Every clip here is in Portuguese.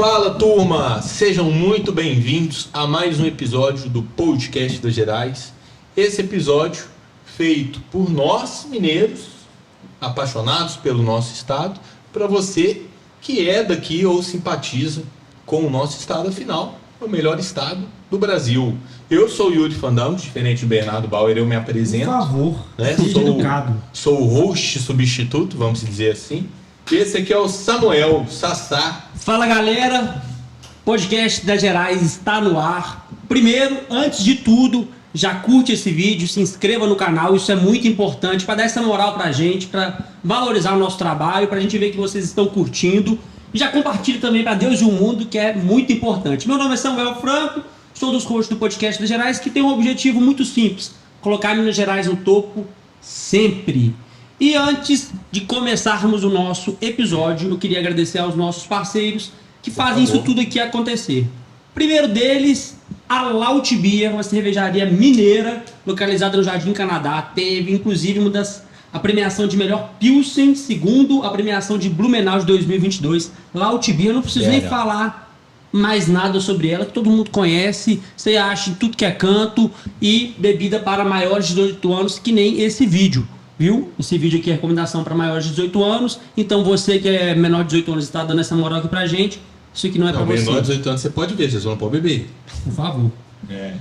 Fala, turma! Sejam muito bem-vindos a mais um episódio do Podcast das Gerais. Esse episódio feito por nós, mineiros, apaixonados pelo nosso estado, para você que é daqui ou simpatiza com o nosso estado, afinal, é o melhor estado do Brasil. Eu sou o Yuri Fandango, diferente do Bernardo Bauer, eu me apresento. Por favor, né? seja educado. Sou o host substituto, vamos dizer assim. Esse aqui é o Samuel Sassá. Fala, galera, Podcast das Gerais está no ar. Primeiro, antes de tudo, já curte esse vídeo, se inscreva no canal, isso é muito importante para dar essa moral pra gente, para valorizar o nosso trabalho, pra gente ver que vocês estão curtindo. E já compartilhe também para Deus e o mundo, que é muito importante. Meu nome é Samuel Franco, sou dos hosts do Podcast das Gerais, que tem um objetivo muito simples: colocar Minas Gerais no topo sempre. E antes de começarmos o nosso episódio, eu queria agradecer aos nossos parceiros que fazem isso tudo aqui acontecer. Primeiro deles, a Laut Beer, uma cervejaria mineira localizada no Jardim Canadá. Teve inclusive a premiação de melhor Pilsen, segundo a premiação de Blumenau de 2022. Laut Beer, eu não preciso nem falar mais nada sobre ela, que todo mundo conhece, você acha em tudo que é canto, e bebida para maiores de 18 anos, que nem esse vídeo. Viu? Esse vídeo aqui é recomendação para maiores de 18 anos. Então você que é menor de 18 anos está dando essa moral aqui pra gente. Isso aqui não é para você. Menor de 18 anos você pode ver, você só não pode beber. Por favor. É.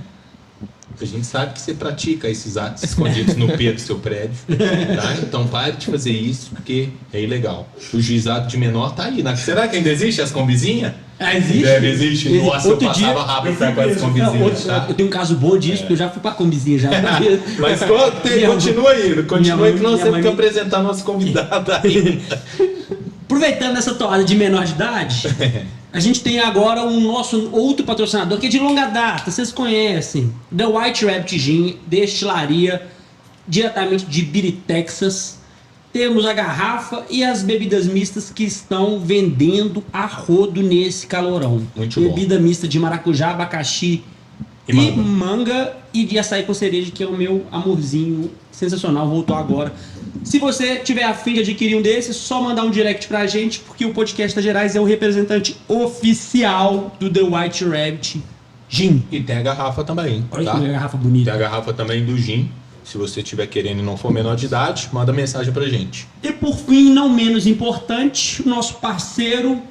A gente sabe que você pratica esses atos escondidos no pé do seu prédio. Tá? Então pare de fazer isso, porque é ilegal. O juizado de menor tá aí. Será que ainda existe as combizinhas? Existe? Existe. Nossa, eu passava rápido com as combizinhas. Tá? Eu tenho um caso bom disso, porque eu já fui pra combizinha já. Mas continua aí, continua que nós temos que apresentar nosso convidado ainda. Aproveitando essa toada de menor de idade, a gente tem agora o nosso outro patrocinador, que é de longa data, vocês conhecem, The White Rabbit Gin, destilaria diretamente de Beatty, Texas. Temos a garrafa e as bebidas mistas que estão vendendo a rodo nesse calorão. Muito Bebida mista de maracujá, abacaxi e manga, e de açaí com cereja, que é o meu amorzinho sensacional, voltou agora. Se você tiver a fim de adquirir um desses, só mandar um direct pra gente, porque o Podcast das Gerais é o representante oficial do The White Rabbit Gin. E tem a garrafa também. Olha tá? que garrafa bonita. Tem a garrafa também do gin. Se você estiver querendo e não for menor de idade, manda mensagem pra gente. E por fim, não menos importante, o nosso parceiro,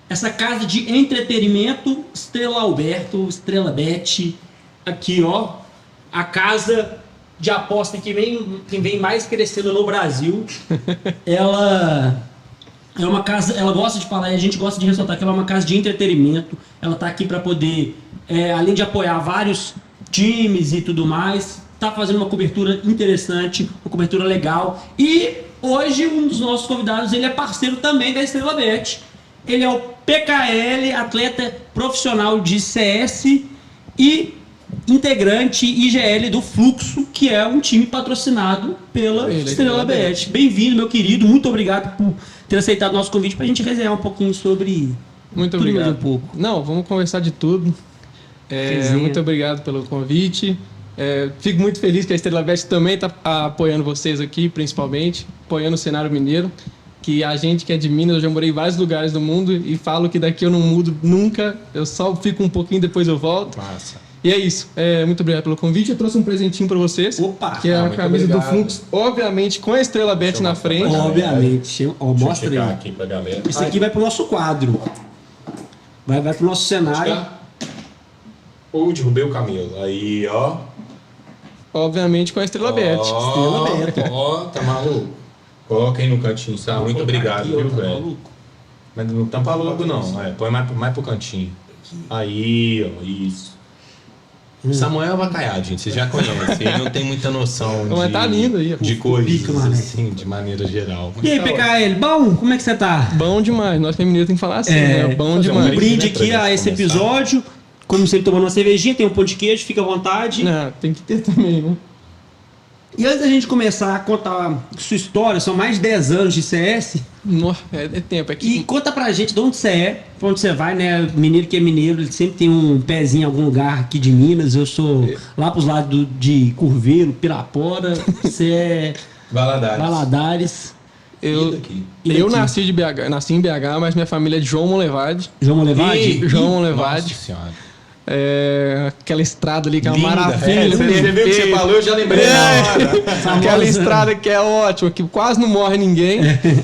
essa casa de entretenimento, Estrela Alberto, Estrela Bet. Aqui, ó, a casa de aposta que vem mais crescendo no Brasil. Ela é uma casa, ela gosta de falar, e a gente gosta de ressaltar que ela é uma casa de entretenimento. Ela tá aqui para poder, além de apoiar vários times e tudo mais, tá fazendo uma cobertura interessante, uma cobertura legal. E hoje um dos nossos convidados, ele é parceiro também da Estrela Bet. Ele é o PKL, atleta profissional de CS e integrante IGL do Fluxo, que é um time patrocinado pela Estrela Bet. Bem-vindo, meu querido. Muito obrigado por ter aceitado o nosso convite para a gente resenhar um pouquinho sobre muito tudo obrigado. Mais um pouco. Não, vamos conversar de tudo. Muito obrigado pelo convite. Fico muito feliz que a Estrela Bet também está apoiando vocês aqui, principalmente, apoiando o cenário mineiro. Que a gente que é de Minas, eu já morei em vários lugares do mundo e falo que daqui eu não mudo nunca. Eu só fico um pouquinho, depois eu volto. Massa. E é isso. Muito obrigado pelo convite. Eu trouxe um presentinho para vocês. Opa! Que é a camisa do Fluxo, obviamente com a Estrela Bet na frente. Obviamente. Mostra aí. Aqui pra galera. Isso aqui vai pro nosso quadro. Vai pro nosso cenário. Ou derrubei o camelo. Aí, ó. Obviamente com a Estrela Bet. Estrela Bet. Ó, tá maluco. Coloca aí no cantinho, tá? Muito obrigado, aqui, viu, tá velho? maluco? Mas não tampa logo, não. Põe mais pro cantinho. Aí, ó, isso. Samuel é avacaiado, gente. Você já conhece. Ele não tem muita noção Mas tá lindo aí. de coisas, Pica, assim, de maneira geral. Mas E aí, tá PKL, bom? Como é que você tá? Bom demais. Nós feminino tem que falar assim, né? Bom fazer demais. Um brinde né, aqui pra a gente esse começar. episódio. Como sempre, tomando uma cervejinha, tem um pão de queijo, fica à vontade. Não, tem que ter também, né? E antes da gente começar a contar sua história, são mais de 10 anos de CS. É tempo. E conta pra gente de onde você é, pra onde você vai, né? Mineiro que é mineiro, ele sempre tem um pezinho em algum lugar aqui de Minas. Eu sou lá pros lados de Curvelo, Pirapora. Você é Valadares. Valadares. E daqui? Eu nasci em BH, mas minha família é de João Monlevade. João Monlevade? João Monlevade. Nossa senhora. Aquela estrada ali que é uma Linda. maravilha. Você viu o que você falou, eu já lembrei na hora. Aquela estrada que é ótima, que quase não morre ninguém.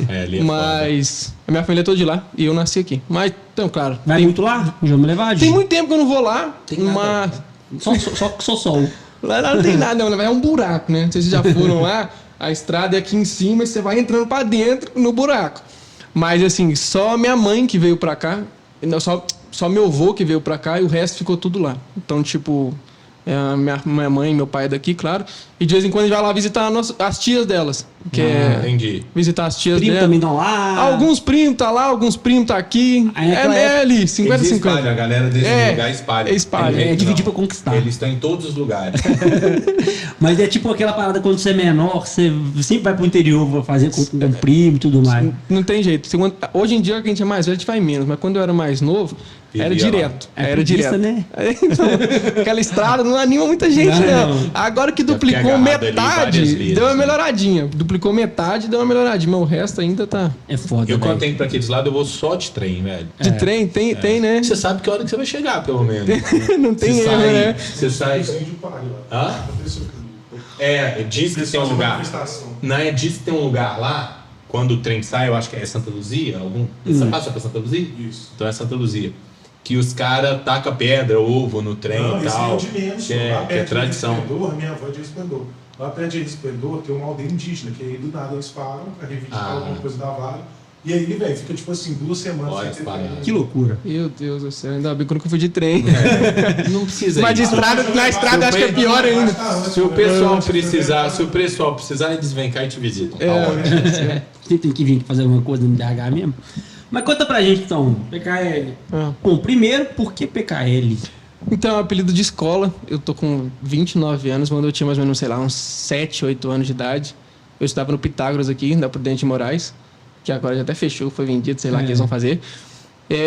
Ali é Mas a minha família é toda de lá e eu nasci aqui. Mas, então, claro. Vai muito lá? João Monlevade? Tem muito tempo que eu não vou lá, Tem nada. mas Só sol. lá não tem nada, não. É um buraco, né? Não sei se vocês já foram lá. A estrada é aqui em cima e você vai entrando pra dentro no buraco. Mas, assim, só minha mãe que veio pra cá. Não, só meu avô que veio pra cá e o resto ficou tudo lá. Então, tipo, minha mãe e meu pai é daqui, claro. E de vez em quando a gente vai lá visitar as tias delas. Entendi. Visitar as tias Primo dela. também estão lá. Alguns primos tá lá, alguns primos tá aqui. Aí naquela época- ali, Eles 50-50. espalham, a galera desse lugar espalha. Espalha. É dividir pra conquistar. Eles estão em todos os lugares. Mas é tipo aquela parada quando você é menor, você sempre vai pro interior pra fazer com um primo e tudo mais. Não tem jeito. Hoje em dia, que a gente é mais velho, a gente vai menos. Mas quando eu era mais novo, era Vivia lá. direto. É Era preguiça, direto. né? Então, aquela estrada não anima muita gente, não. Não. Agora que Já fiquei duplicou agarrado ali metade, várias vezes, deu uma né? melhoradinha. Duplicou metade, deu uma melhoradinha. Mas o resto ainda tá... É foda, Eu velho. quando tenho pra aqueles lados, eu vou só de trem, velho. De trem, tem, né? Você sabe que hora que você vai chegar, pelo menos. Não tem Você erro, sai, né? Você sai... Hã? Diz que tem um lugar. Não, diz que tem um lugar lá, quando o trem sai, eu acho que é Santa Luzia, Você passa pra Santa Luzia? Isso. Então é Santa Luzia. Que os caras tacam pedra, ovo no trem Não, e esse tal. é o de menos. Que Lá é perto de tradição. Resplendor, minha avó é de Resplendor. Lá perto de Resplendor tem uma aldeia indígena, que aí do nada eles param pra reivindicar alguma coisa da Vale. E aí, velho, fica tipo assim, 2 semanas Olha sem as ter paradas. trem. Que loucura. Meu Deus do céu, ainda bem que eu nunca fui de trem. Não precisa Mas de ir. na estrada eu acho que é pior ainda. Se o pessoal precisar, eles vêm cá e te visitam. Tá ótimo. Você tem que vir fazer alguma coisa no BH mesmo. Mas conta pra gente então, PKL. Bom, primeiro, por que PKL? Então, apelido de escola, eu tô com 29 anos, quando eu tinha mais ou menos, sei lá, uns 7, 8 anos de idade. Eu estudava no Pitágoras aqui, da Prudente de Moraes, que agora já até fechou, foi vendido, sei lá o que eles vão fazer.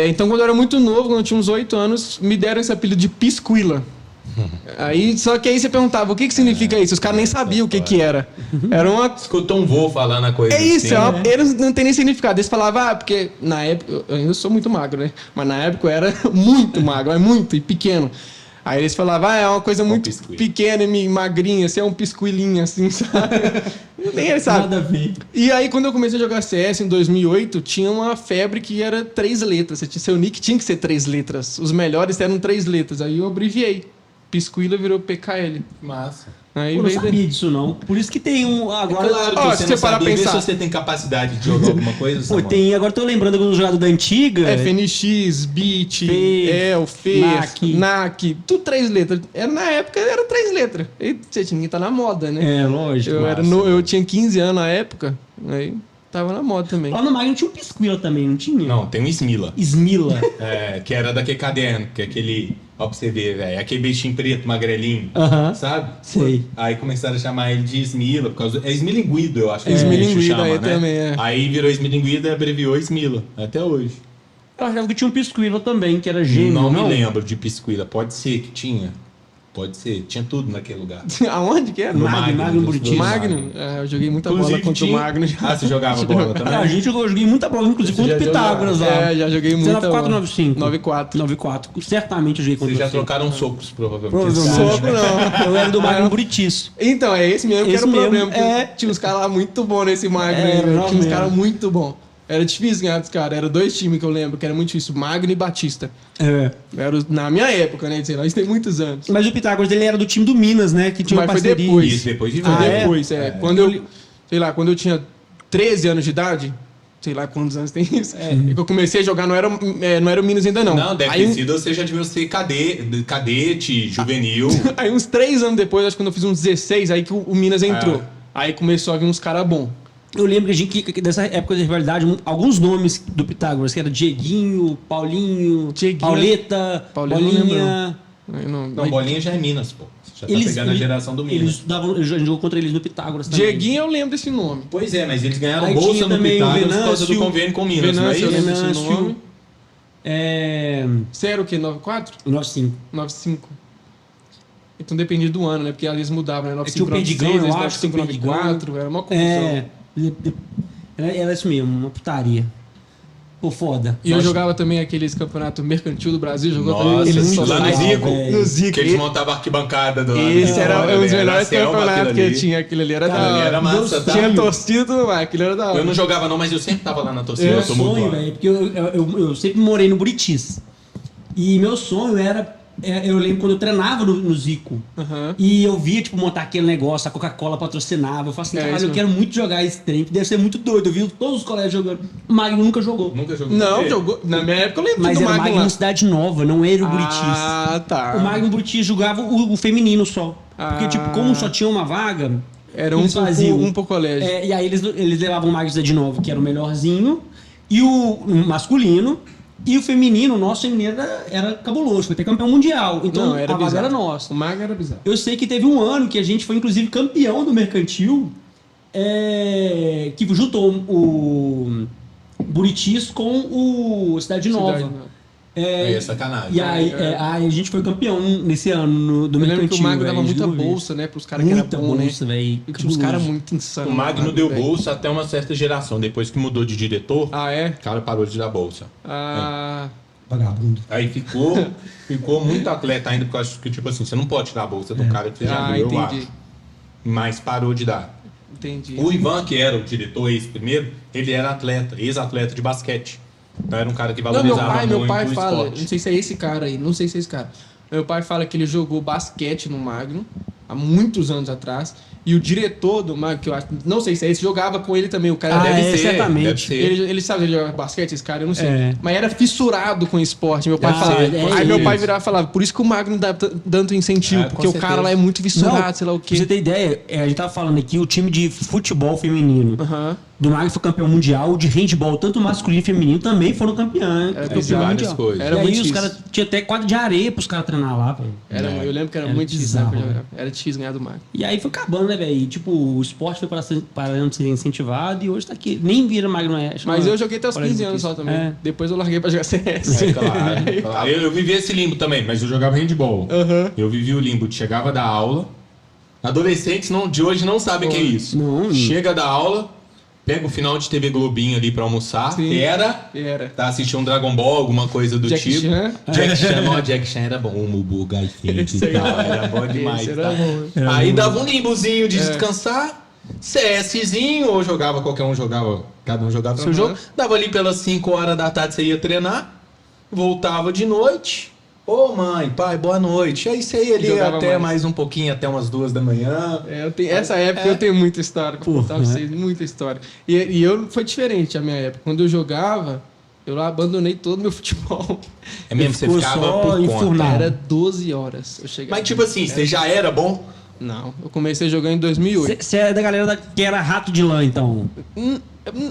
Então, quando eu era muito novo, quando eu tinha uns 8 anos, me deram esse apelido de Pisquila. Só que aí você perguntava, o que significa isso? Os caras nem sabiam o que era. Era uma... Escutou um vô falando a coisa isso, assim. eles não tem nem significado. Eles falavam, porque na época, eu ainda sou muito magro, né? Mas na época eu era muito magro, mas muito, e pequeno. Aí eles falavam, é uma coisa muito pisquilo. pequena e magrinha, assim, é um pisquilinho, assim, sabe? Nem ele sabe. Nada a ver. E aí, quando eu comecei a jogar CS em 2008, tinha uma febre que era 3 letras. Seu nick tinha que ser 3 letras. Os melhores eram 3 letras. Aí eu abreviei. Pisquila virou PKL. Massa. Aí Eu não veio sabia disso não. Por isso que tem um agora... Claro que Ó, você se não você parar sabia, pra vê se pensar. você tem capacidade de jogar alguma coisa. Pô, Samuel. tem... Agora tô lembrando do jogador da antiga. FNX, Beat, Fez, FES, NAC, tudo 3 letras. Na época era 3 letras. E você tinha que estar na moda, né? É, lógico. Eu tinha 15 anos na época, aí tava na moda também. Lá no Magno tinha um Pisquila também, não tinha? Não, tem um Smila. Smila. Que era daquele caderno, que é aquele... Ó pra você ver, velho. Aquele bichinho preto, magrelinho. Aham. Sabe? Sei. Aí começaram a chamar ele de Smila, por causa é Smilinguido, eu acho que Smilinguido, o bicho chama, aí né? também, é. Aí virou Smilinguido e abreviou Smila, até hoje. Eu achava que tinha um Pisquila também, que era gêmeo, Não me lembro de Pisquila, pode ser que tinha. Pode ser, tinha tudo naquele lugar. Aonde que era? No Magno dos Buritis. dois Magno? Eu joguei muita bola Inclusive, contra o tinha- Magno. Ah, você jogava bola também? A gente eu joguei muita bola, inclusive Você contra o já Pitágoras jogou? lá. Já joguei muita bola. 9495. 94. 94. Certamente eu joguei contra Vocês já você. trocaram socos, provavelmente. Provavelmente. Soco não. Eu era do Magno Buritiço. Então, é esse mesmo que Esse era o mesmo, problema. porque é. Tinha uns caras lá muito bons nesse Magno. É, aí, velho. não Tinha uns mesmo. caras muito bons. Era difícil ganhar dos caras. Era 2 times que eu lembro, que era muito difícil. Magno e Batista. É. Na minha época, né? Sei lá, isso tem muitos anos. Mas o Pitágoras, ele era do time do Minas, né? Que tinha uma Mas foi parceria. depois. Isso, depois de Foi ver. é? depois, Quando eu, sei lá, quando eu tinha 13 anos de idade, sei lá quantos anos tem isso, e que eu comecei a jogar, não era o Minas ainda não. Não, deve aí, ter sido, você já devia ser cadete, juvenil. Aí uns 3 anos depois, acho que quando eu fiz uns 16, aí que o Minas entrou. Aí começou a vir uns caras bons. Eu lembro que dessa época de rivalidade, alguns nomes do Pitágoras, que era Dieguinho, Paulinho, Dieguinho, Pauleta, Paulinho eu não Bolinha. Não, bolinha já é Minas, pô. Você já tá pegando a geração do Eles Minas. estudavam, eu jogou contra eles no Pitágoras também. Dieguinho eu lembro desse nome. Pois é, mas eles ganharam Aí bolsa tinha no também o Pitágoras por causa do Venâncio. convênio com Minas, não é Venâncio, eu isso? lembro desse nome. Você era o quê? 94? 95. 95? Então dependia do ano, né? Porque às vezes mudava, né? Tinha o 95, Perdigão, 96, eu acho, 95, tinha o 94, era uma confusão. É. Era isso mesmo, uma putaria. Pô, foda. E eu jogava também aqueles campeonatos mercantil do Brasil, jogou Nossa, também. muito lá no legal, Zico, velho. No Zico. que eles montavam a arquibancada do lado. Esse era um dos Era melhores selva, campeonatos aquilo que ali. eu tinha. Aquilo ali era Aquilo da ali hora. era massa, tá? Tinha torcida tudo mais, aquilo era da hora. Eu não jogava não, mas eu sempre tava lá na torcida. Meu eu sou muito sonho, bom. velho, porque eu sempre morei no Buritis. E meu sonho era. Eu lembro quando eu treinava no Zico. Aham. E eu via, tipo, montar aquele negócio, a Coca-Cola patrocinava. Eu falei assim, É, caralho, isso eu quero muito jogar esse trem, que deve ser muito doido. Eu vi todos os colegas jogando. O Magno nunca jogou. Nunca joguei. Não, jogou. Na minha época eu lembro Mas do era o Magno Magno lá. em Cidade Nova, não era o Buritis. Ah, tá. O Magno Buritis jogava o feminino só. Porque, Ah. tipo, como só tinha uma vaga, Era eles faziam. um por colégio. E aí eles levavam o Magno Cidade Nova, que era o melhorzinho, e o masculino. E o feminino, o nosso feminino era cabuloso, foi ter campeão mundial. Então Não, era a vaga bizarro. era nossa. O Magno era bizarro. Eu sei que teve um ano que a gente foi, inclusive, campeão do mercantil, que juntou o Buritis com o Cidade Nova. Cidade Nova. É sacanagem. E aí, aí a gente foi campeão nesse ano do Eu mercantil. lembro que o Magno dava velho, muita juro mesmo. bolsa, né, pros caras que eram Muita bons, né? bolsa, velho. E tinha uns caras muito insanos. O Magno deu bolsa até uma certa geração. Depois que mudou de diretor, Ah, é? o cara parou de dar bolsa. Ah, Vagabundo. Aí ficou muito atleta ainda, porque eu acho que, tipo assim, você não pode tirar a bolsa do cara que você já deu, eu entendi. acho. Mas parou de dar. Entendi. O Ivan, que era o diretor primeiro, ele era atleta, ex-atleta de basquete. Então era um cara que Não, valorizava muito meu pai o fala, esporte. não sei se é esse cara aí, não sei se é esse cara. Meu pai fala que ele jogou basquete no Magno há muitos anos atrás. E o diretor do Magno, que eu acho, não sei se é esse, jogava com ele também. O cara deve ser, certamente. deve ser. Ele sabe ele jogar basquete, esse cara, eu não sei. É. Mas era fissurado com esporte. Meu pai Deve falava. ser, Aí meu pai isso. virava e falava, por isso que o Magno dá tanto incentivo, Com porque o certeza. cara lá é muito fissurado, Não, sei lá o pra você quê. ter ideia, a gente tava falando aqui, o time de futebol feminino Aham. do Magno foi campeão mundial, de handball, tanto masculino e feminino, também foram campeões. Era de várias coisas. Era e aí muito os difícil. caras tinha até quadra de areia pros caras treinar lá, velho. Eu lembro que era Era muito difícil, né, bizarro, pra jogar. né? Era difícil ganhar do Magno. E aí foi acabando, né, velho? E, tipo, o esporte foi parando de ser incentivado e hoje tá aqui. Nem vira Magno Oeste. Mas não. eu joguei até os 15 anos só também. É. Depois eu larguei pra jogar CS. É, claro, claro. Eu vivi esse limbo também, mas eu jogava handball. Aham. Eu vivi o limbo de chegava da aula. Adolescentes de hoje não sabem o que é isso. Não. Chega da aula, pega o final de TV Globinho ali pra almoçar. Sim. Era tá assistindo um Dragon Ball, alguma coisa do Jack tipo. Chan. Jack Chan, não, Jack Chan era bom. O Mubu Gaifente Esse e aí tal. Era bom demais. Esse Tá? era bom. Aí dava um limbozinho de descansar. CSzinho, ou jogava, qualquer um jogava, cada um jogava o seu Uhum. jogo. Dava ali pelas 5 horas da tarde, você ia treinar, voltava de noite. Ô mãe, pai, boa noite. Aí você ia ali Jogava até mais. mais um pouquinho, até umas 2 da manhã. Essa época eu tenho muita história pra contar pra né? vocês, muita história. E eu foi diferente a minha época. Quando eu jogava, eu lá abandonei todo o meu futebol. É mesmo, você ficou ficava só por conta. enfurnado. Era 12 horas. Eu chegava. Mas tipo assim, você já era bom? Não, eu comecei jogando em 2008. Você é da galera que era rato de lã, então.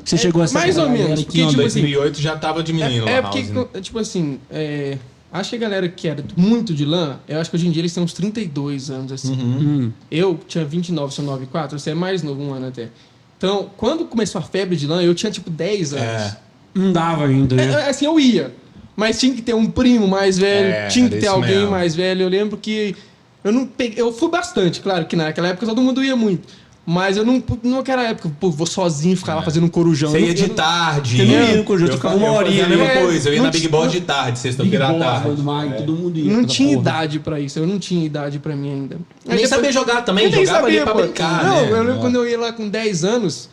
Você chegou a ser Mais ou aquela galera menos. que- Porque, Não, tipo assim, 2008 já tava diminuindo é a porque, house, né? tipo assim, acho que a galera que era muito de lã, eu acho que hoje em dia eles têm uns 32 anos, assim. Eu tinha 29, sou 94, você é mais novo, um ano até. Então, quando começou a febre de lã, eu tinha tipo 10 anos. É. Não dava ainda, né? Assim, eu ia. Mas tinha que ter um primo mais velho, É, tinha que era ter isso alguém mesmo. mais velho. Eu lembro que eu não peguei, eu fui bastante, claro que naquela época todo mundo ia muito. Mas eu não, naquela época, pô, vou sozinho ficar lá fazendo um corujão. Você Eu ia não- de eu não- tarde. Eu não ia no conjunto, Eu ficava fazia- uma eu fazia horinha, a mesma né? coisa. Eu ia Não na Big tinha- Boss de tarde, sexta-feira à Big Boss, tarde. do Mag, todo mundo ia. não aquela tinha porra. idade pra isso, eu não tinha idade pra mim ainda. Nem depois- sabia jogar também, Eu nem jogava ali sabia, pra pô. brincar, Não, né? eu lembro quando eu ia lá com 10 anos,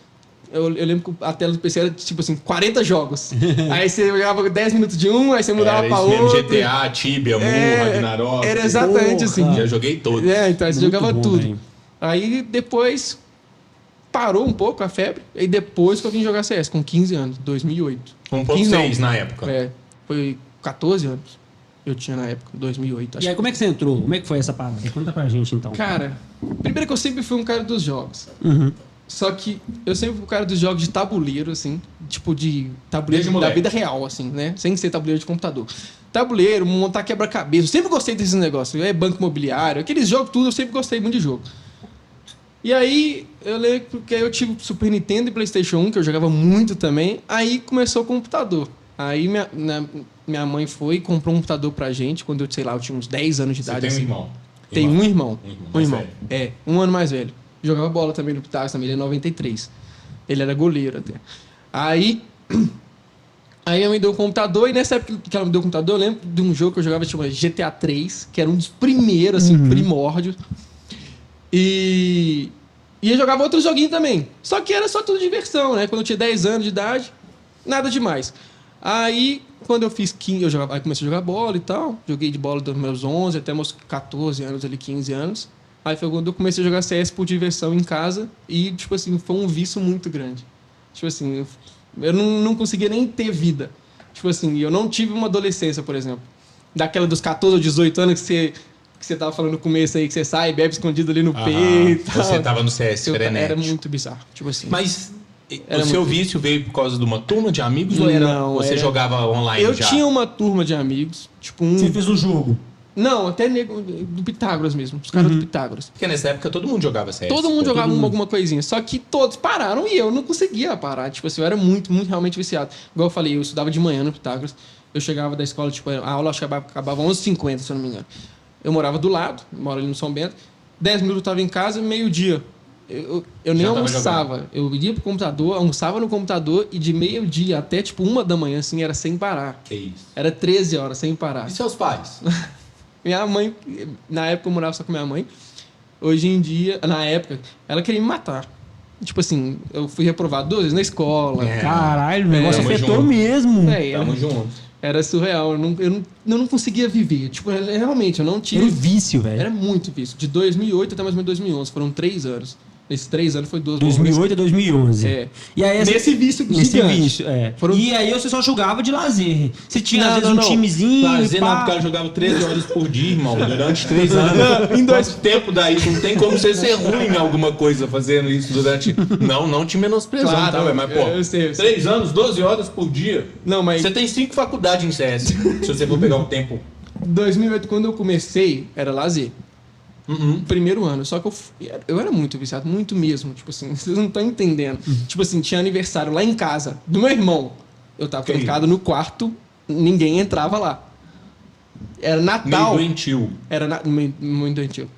eu lembro que a tela do PC era tipo assim, 40 jogos. Aí você jogava 10 minutos de um, aí você mudava Era pra isso mesmo, outro. GTA, Tibia, Mu, Ragnarok. Era exatamente Porra. assim. Já joguei todos. Então aí você Muito jogava bom, tudo. velho. Aí depois parou um pouco a febre, e depois que eu vim jogar CS, com 15 anos, 2008. 1.6 na época. Foi 14 anos eu tinha na época, 2008. Acho E aí, como é que você entrou? Como é que foi essa parada? Conta pra gente, então. Cara, primeiro que eu sempre fui um cara dos jogos. Uhum. Só que eu sempre fui um cara dos jogos de tabuleiro, assim. Tipo, de tabuleiro Desde da moleque. vida real, assim, né? Sem ser tabuleiro de computador. Tabuleiro, montar quebra-cabeça. Eu sempre gostei desses negócios. Banco imobiliário, aqueles jogos tudo, eu sempre gostei muito de jogo. E aí, eu lembro que eu tive Super Nintendo e PlayStation 1, que eu jogava muito também. Aí começou o computador. Aí minha mãe foi e comprou um computador pra gente, quando eu, sei lá, eu tinha uns 10 anos de Você idade. tem um assim. irmão. Tem um irmão. Um irmão Um mais irmão. velho. É, um ano mais velho. Jogava bola também no Pitágoras, também, ele é 93. Ele era goleiro até. Aí ela me deu um computador, e nessa época que ela me deu o computador, eu lembro de um jogo que eu jogava, chamado GTA 3, que era um dos primeiros, assim, primórdios. E eu jogava outro joguinho também. Só que era só tudo diversão, né? Quando eu tinha 10 anos de idade, nada demais. Aí, quando eu fiz 15, aí comecei a jogar bola e tal. Joguei de bola dos meus 11 até meus 14 anos, ali 15 anos. Aí foi quando eu comecei a jogar CS por diversão em casa. E, tipo assim, foi um vício muito grande. Tipo assim, eu não conseguia nem ter vida. Tipo assim, eu não tive uma adolescência, por exemplo. Daquela dos 14 ou 18 anos que você tava falando no começo aí, que você sai e bebe escondido ali no peito. Você tava no CS frenético. Era muito bizarro. Tipo assim. Mas Era o seu muito vício veio por causa de uma turma de amigos ou Não, você era- jogava online Eu já? tinha uma turma de amigos, tipo Você fez um jogo. Não, até do Pitágoras mesmo, os caras do Pitágoras. Porque nessa época todo mundo jogava CS. Todo mundo pô. jogava alguma coisinha, só que todos pararam e eu não conseguia parar. Tipo assim, eu era muito realmente viciado. Igual eu falei, eu estudava de manhã no Pitágoras, eu chegava da escola, tipo, a aula acabava 11h50, se eu não me engano. Eu morava do lado, moro ali no São Bento, 10 minutos eu estava em casa, meio-dia. Eu nem Já tava almoçava. Eu ia pro computador, almoçava no computador e de meio-dia até tipo 1h, assim, era sem parar. Que isso. Era 13 horas sem parar. E seus pais? Minha mãe, na época eu morava só com minha mãe. Hoje em dia, na época, ela queria me matar. Tipo assim, eu fui reprovado 2 vezes na escola. É. Caralho, o negócio tamo afetou junto. É, mesmo. Tamo junto. era surreal. Eu não conseguia viver. Tipo, realmente, eu não Era tive. vício, velho. Era muito vício. De 2008 até mais ou menos 2011. Foram 3 anos. Nesses 3 anos foi 12 2008 a 2011. É. E aí, Nesse vício nesse gigante. vício, é. Foram- E aí você só jogava de lazer. Você tinha, às vezes, Não. um timezinho. Lazer pá. não, porque ela jogava 13 horas por dia, irmão, durante 3 anos. Não, em dois- Quanto tempo daí? Não tem como você ser ruim em alguma coisa fazendo isso durante. Não te menosprezando, Claro, tá, ué? Mas, pô, eu sei. 3 anos, 12 horas por dia. Não, mas Você tem 5 faculdades em CS. Se você for pegar o tempo. 2008, quando eu comecei, era lazer. Uhum. Primeiro ano. Só que eu era muito viciado, muito mesmo. Tipo assim, vocês não estão entendendo. Tipo assim, tinha aniversário lá em casa do meu irmão. Eu tava Que trancado no quarto, ninguém entrava lá. Era Meio Natal. doentio. Muito doentio.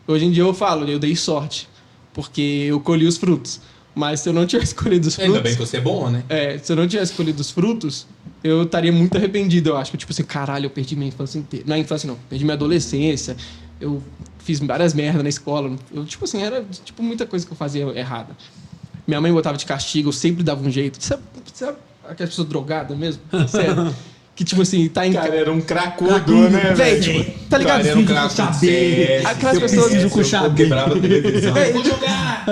Hoje em dia eu falo, eu dei sorte. Porque eu colhi os frutos. Mas se eu não tivesse colhido os Ainda frutos. bem que você é bom, né? Se eu não tivesse colhido os frutos, eu estaria muito arrependido, eu acho. Tipo assim, caralho, eu perdi minha infância inteira. Não é infância, não. Perdi minha adolescência. Eu fiz várias merdas na escola. Eu, tipo assim, era tipo muita coisa que eu fazia errada. Minha mãe botava de castigo, eu sempre dava um jeito. Sabe aquela pessoa drogada mesmo? Sério. Que tipo assim, tá em Cara, era um cracudo, né, Véi, velho? tipo, tá ligado? Cara, era um Preciso cracudo. puxar B. Aquelas Eu pessoas- preciso puxar B. Quebrava a televisão. Véi, Vou jogar!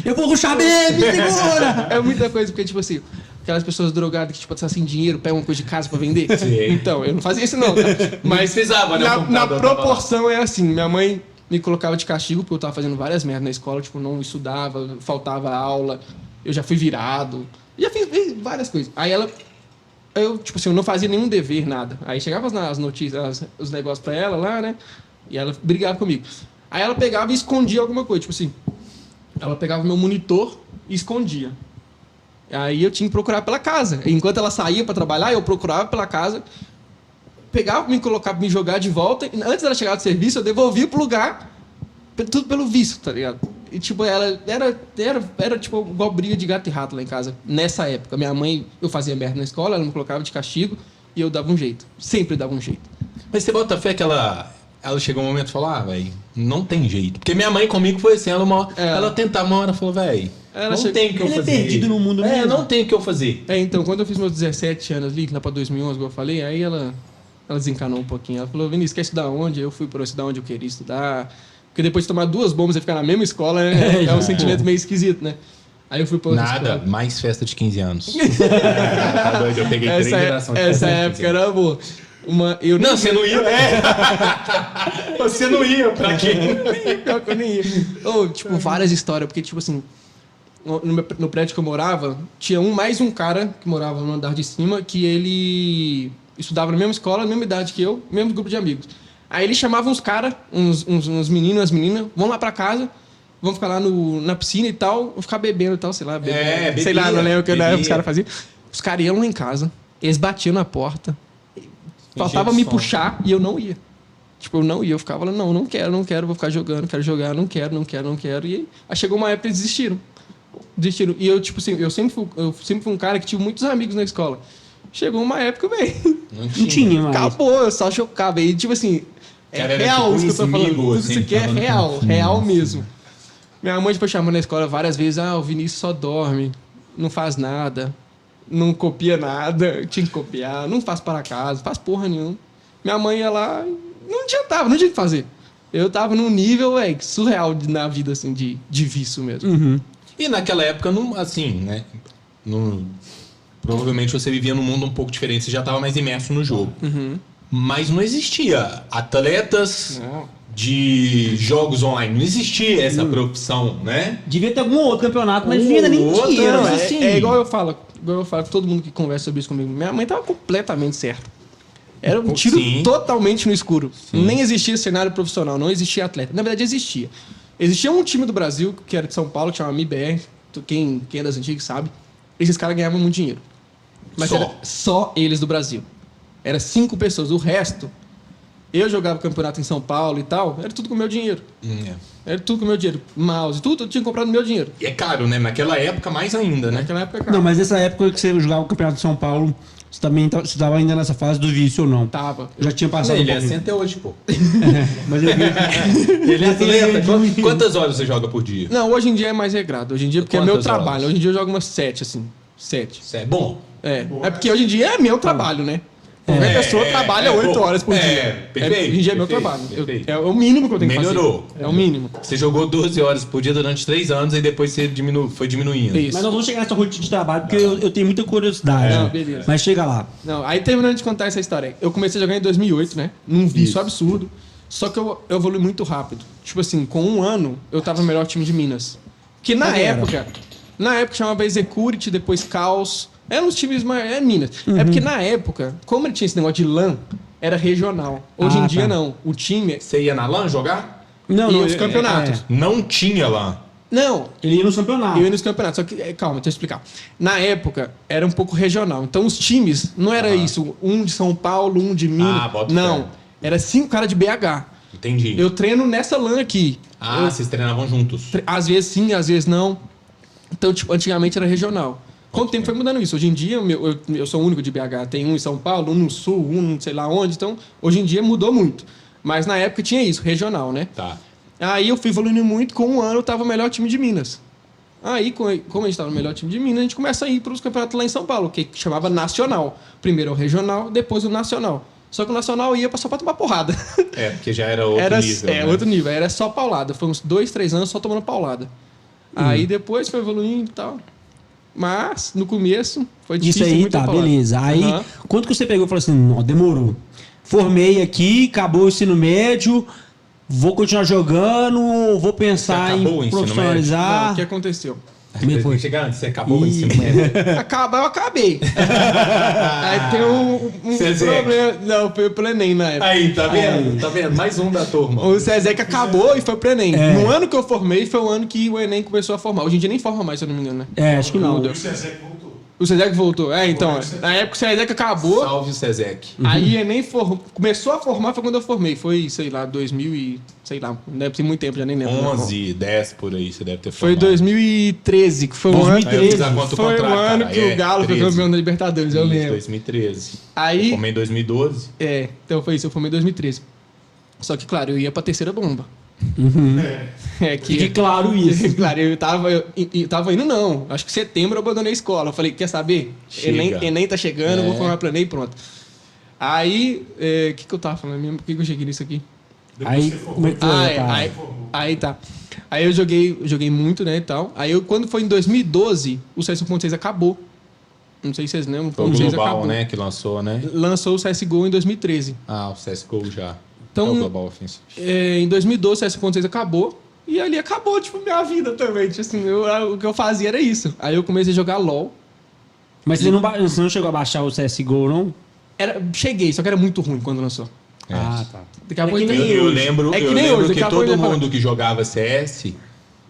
Eu vou ruxar bem, me segura! É muita coisa, porque, tipo assim, aquelas pessoas drogadas que, tipo, tá sem dinheiro, pegam uma coisa de casa pra vender. Sim. Então, eu não fazia isso, não. Tá? Mas precisava, né? O na computador tava lá. proporção é assim. Minha mãe me colocava de castigo porque eu tava fazendo várias merdas na escola, tipo, não estudava, faltava aula, eu já fui virado, já fiz várias coisas. Aí eu, tipo assim, eu não fazia nenhum dever, nada. Aí chegava as notícias, os negócios pra ela lá, né? E ela brigava comigo. Aí ela pegava e escondia alguma coisa, tipo assim, ela pegava meu monitor e escondia. Aí eu tinha que procurar pela casa. Enquanto ela saía pra trabalhar, eu procurava pela casa, pegava, me colocava, me jogar de volta. E antes dela chegar do serviço, eu devolvia pro lugar, tudo pelo vício, tá ligado? E tipo, ela era tipo igual briga de gato e rato lá em casa. Nessa época, minha mãe, eu fazia merda na escola, ela me colocava de castigo e eu dava um jeito. Sempre dava um jeito. Mas você bota fé que ela chegou um momento e falou, velho, não tem jeito. Porque minha mãe comigo foi assim, ela tentava uma hora e falou, velho, Ela não chegou- tem o que eu Ele é fazer. perdido no mundo mesmo. Não tem o que eu fazer. Então, quando eu fiz meus 17 anos ali, lá pra 2011, como eu falei, aí ela desencanou um pouquinho. Ela falou, Vinícius, quer estudar onde? Eu fui pra estudar onde eu queria estudar. Porque depois de tomar 2 bombas e ficar na mesma escola, né? É um sentimento meio esquisito, né? Aí eu fui pra outra Nada, escola. mais festa de 15 anos. Tá doido, eu peguei 3 gerações de Essa festa de 15 época anos. era boa. Eu Não, você não ia. Você não ia, pra quê? Pior que eu nem ia. Tipo, várias histórias, porque, tipo assim, no prédio que eu morava, tinha mais um cara que morava no andar de cima, que ele estudava na mesma escola, na mesma idade que eu, mesmo grupo de amigos. Aí ele chamava uns caras, uns meninos, umas meninas, vão lá pra casa, vão ficar lá na piscina e tal, vão ficar bebendo e tal, sei lá. bebia, sei lá, não lembro o que na época os bebia. caras faziam. Os caras iam lá em casa, eles batiam na porta, faltava de me som. puxar e eu não ia. Tipo, eu não ia, eu ficava lá, não quero, vou ficar jogando, quero jogar, não quero. E aí chegou uma época que eles desistiram. Desistiram. E eu, tipo assim, eu sempre fui um cara que tive muitos amigos na escola. Chegou uma época, velho. Não Não tinha mais. Acabou, eu só chocava. E, tipo assim, é Cara, era real tipo isso que eu tô falando. inimigo, Tudo assim, isso aqui é falando real, com real mesmo. Minha mãe, tipo, chamou na escola várias vezes, o Vinícius só dorme, não faz nada, não copia nada, tinha que copiar, não faz para casa, faz porra nenhuma. Minha mãe ia lá, não adiantava, não tinha o que fazer. Eu tava num nível, surreal na vida, assim, de vício mesmo. E naquela época, não, assim, né? Provavelmente você vivia num mundo um pouco diferente, você já estava mais imerso no jogo. Mas não existia atletas de jogos online, não existia essa profissão, né? Devia ter algum outro campeonato, mas ainda nem outro, tinha. não, Mas assim, É igual eu falo com todo mundo que conversa sobre isso comigo. Minha mãe tava completamente certa. Era um tiro Sim. totalmente no escuro. Nem existia cenário profissional, não existia atleta. Na verdade, existia. Existia um time do Brasil, que era de São Paulo, que chamava MIBR. Quem é das antigas sabe. Esses caras ganhavam muito dinheiro. Mas Só? era só eles do Brasil. Era 5 pessoas. O resto, eu jogava campeonato em São Paulo e tal, era tudo com o meu dinheiro. Era tudo com o meu dinheiro. Mouse, tudo eu tinha comprado no meu dinheiro. E é caro, né? Naquela época, mais ainda, né? Naquela época, cara, Não, mas nessa época que você jogava o Campeonato de São Paulo, você também estava ainda nessa fase do vício ou não? tava. Eu já tinha passado Ele um é assim pouquinho. até hoje, pô. Mas eu vi. Ele é atleta. Quantas horas você joga por dia? Não, hoje em dia é mais regrado. Hoje em dia, porque é meu Quantas trabalho. horas? Hoje em dia eu jogo umas 7, assim. 7. Isso é bom. É porque hoje em dia é meu trabalho, né? Qualquer pessoa trabalha 8 horas por dia. Perfeito. Hoje em dia é meu perfeito, trabalho. perfeito. É o mínimo que eu tenho que Melhorou. fazer. É o mínimo. Você jogou 12 horas por dia durante 3 anos e depois você foi diminuindo. Isso. Mas nós vamos chegar nessa rotina de trabalho porque eu tenho muita curiosidade. Não, beleza. Mas chega lá. Não, aí terminando de contar essa história. Eu comecei a jogar em 2008, né? Num vício absurdo. Só que eu evolui muito rápido. Tipo assim, com 1 ano, eu tava no melhor time de Minas. Que na época chamava Execurity, depois Caos. Eram uns times mais... É Minas. É porque na época, como ele tinha esse negócio de LAN, era regional. Hoje em dia, não. O time... Você ia na LAN jogar? Não, E não, os campeonatos. Não tinha LAN. Não, Ele ia nos campeonatos. eu ia nos campeonatos. Só que, calma, deixa eu explicar. Na época, era um pouco regional. Então, os times, não era isso. Um de São Paulo, um de Minas. bota não. fé. Era 5 caras de BH. Entendi. Eu treino nessa LAN aqui. Vocês treinavam juntos. Às vezes sim, às vezes não. Então, tipo, antigamente era regional. Com o tempo foi mudando isso. Hoje em dia, eu sou o único de BH. Tem um em São Paulo, um no Sul, um não sei lá onde. Então, hoje em dia mudou muito. Mas na época tinha isso, regional, né? Tá. Aí eu fui evoluindo muito. Com 1 ano eu tava o melhor time de Minas. Aí, como a gente tava no melhor time de Minas, a gente começa a ir para os campeonatos lá em São Paulo, que chamava Nacional. Primeiro o Regional, depois o Nacional. Só que o Nacional ia só pra tomar porrada. Porque já era outro nível. né? Outro nível. Era só paulada. Foi uns 2, 3 anos só tomando paulada. Aí depois foi evoluindo e tal. Mas, no começo, foi difícil. Isso aí, muita tá, paulada. beleza. Aí, Aham. quanto que você pegou e falou assim, não, demorou. Formei aqui, acabou o ensino médio, vou continuar jogando, vou pensar Você acabou o em ensino Não, profissionalizar. o que aconteceu? Como é que foi? Chegar antes, você acabou o Ih. ensino médio. Eu acabei. Aí tem um Cezé. problema. Não, foi pro Enem na época. Aí, tá vendo? Tá vendo? Mais um da turma. O Cezé acabou e foi pro Enem. No ano que eu formei, foi o ano que o Enem começou a formar. Hoje em dia nem forma mais, se eu não me engano, né? É, acho que não. E o Cezé voltou. O Cezé voltou. Então, na época o Cezé acabou. Salve o Sezec. Aí Enem começou a formar, foi quando eu formei. Foi, sei lá, 2000 e... Sei lá, deve ter muito tempo, já nem lembro. 11, 10 por aí, você deve ter Foi formado. 2013, que foi o ano... 2013. Aí eu fiz a conta do Foi o contrato, ano cara. que o Galo foi 13. campeão da Libertadores, eu Isso, lembro. 2013. Aí... Eu formei em 2012. Então foi isso, eu formei em 2013. Só que, claro, eu ia pra terceira bomba. Fique claro isso. Claro, eu tava indo, não. Acho que em setembro eu abandonei a escola. Eu falei, quer saber? Chega. Enem tá chegando, eu vou formar pro Enem e pronto. Aí, o que eu tava falando mesmo? Por que eu cheguei nisso aqui? Depois Aí, você formou. como é que foi, cara? Aí tá. Aí eu joguei muito, né, e tal. Aí quando foi em 2012, o CS 1.6 acabou. Não sei se vocês lembram. Foi o 1.6 Global, acabou. né, que lançou, né? Lançou o CSGO em 2013. O CSGO já. Então, é o Global Offensive. Em 2012, o CS 1.6 acabou. E ali acabou, tipo, minha vida também. Tipo assim, o que eu fazia era isso. Aí eu comecei a jogar LoL. Mas você não chegou a baixar o CSGO, não? Cheguei, só que era muito ruim quando lançou. Ah, tá. Daqui a pouco que nem ainda- Eu lembro, É que eu nem lembro hoje, que daqui a pouco todo ele vai mundo que jogava CS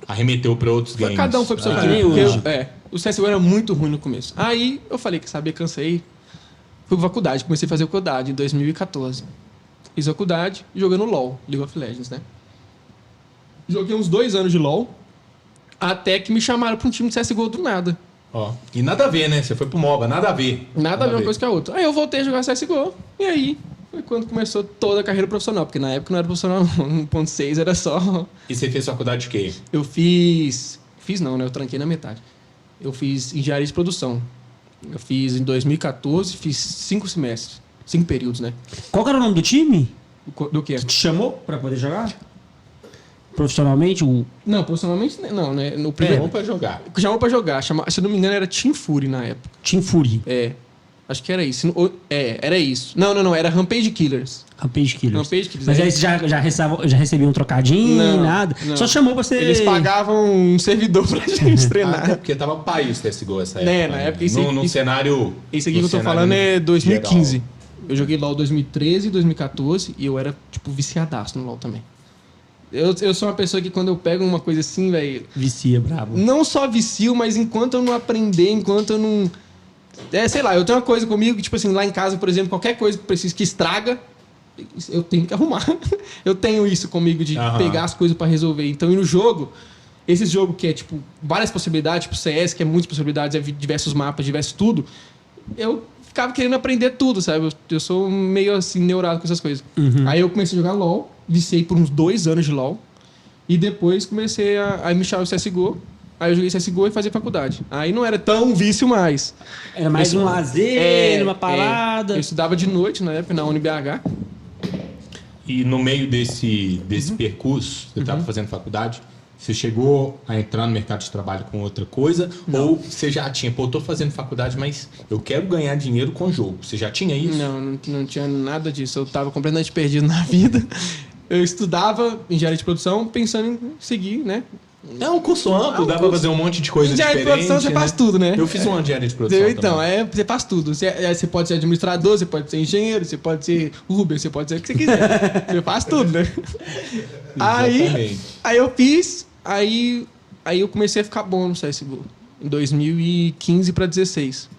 arremeteu pra outros games. Cada um foi pro seu que caminho. nem Porque hoje. o CSGO era muito ruim no começo. Aí eu falei, que sabia, cansei. Fui pra faculdade, comecei a fazer faculdade em 2014. Fiz faculdade jogando LoL, League of Legends, né? Joguei uns 2 anos de LoL. Até que me chamaram pra um time de CSGO do nada. Ó, e nada a ver, né? Você foi pro MOBA, nada a ver. Nada a ver uma coisa com a outra. Aí eu voltei a jogar CSGO. E aí foi quando começou toda a carreira profissional. Porque na época não era profissional, não. 1.6 era só... E você fez faculdade de quê? Eu fiz... Fiz não, né? Eu tranquei na metade. Eu fiz engenharia de produção. Eu fiz em 2014, fiz 5 semestres. 5 períodos, né? Qual que era o nome do time? Do quê? Que te chamou pra poder jogar? Profissionalmente? Não, profissionalmente não, né? No É, primeiro... bom pra jogar. Chamou pra jogar. Se eu não me engano, era Team Fury na época. Team Fury. É. Acho que era isso. Era isso. Não. Era Rampage Killers. Rampage Killers. Rampage Killers. Mas aí você já recebia um trocadinho, Não, nada? não. Só chamou pra você... Eles pagavam um servidor pra gente Até treinar. porque tava pai o CSGO essa Né, época. na né? época isso aí- no isso- cenário. Esse aqui no que eu tô cenário falando é 2015. geral. Eu joguei LoL 2013 e 2014 e eu era, tipo, viciadaço no LoL também. Eu sou uma pessoa que quando eu pego uma coisa assim, velho, Vicia, brabo. não só vicio, mas enquanto eu não aprender, enquanto eu não... sei lá, eu tenho uma coisa comigo que, tipo assim, lá em casa, por exemplo, qualquer coisa que precisa que estraga, eu tenho que arrumar. Eu tenho isso comigo de Aham. pegar as coisas pra resolver. Então, e no jogo, esse jogo que é, tipo, várias possibilidades, tipo CS, que é muitas possibilidades, é diversos mapas, diversos tudo, eu ficava querendo aprender tudo, sabe? Eu sou meio, assim, neurado com essas coisas. Aí eu comecei a jogar LoL, viciei por uns 2 anos de LoL, e depois comecei a me chamar o CSGO. Aí eu joguei CSGO e fazia faculdade. Aí não era tão vício mais. Era mais um lazer, uma parada. Eu estudava de noite na época, na UniBH. E no meio desse percurso, você estava fazendo faculdade, você chegou a entrar no mercado de trabalho com outra coisa? Ou você já tinha, pô, eu tô fazendo faculdade, mas eu quero ganhar dinheiro com jogo. Você já tinha isso? Não tinha nada disso. Eu estava completamente perdido na vida. Eu estudava engenharia de produção pensando em seguir, né? É um curso amplo, dá pra fazer um monte de coisa Engenharia de diferente. produção você faz tudo, né? Eu fiz uma engenharia de produção Então, também. você faz tudo. Você pode ser administrador, você pode ser engenheiro, você pode ser Uber, você pode ser o que você quiser. Você faz tudo, né? Exatamente. Aí eu fiz, aí eu comecei a ficar bom no CSGO. Em 2015 para 16.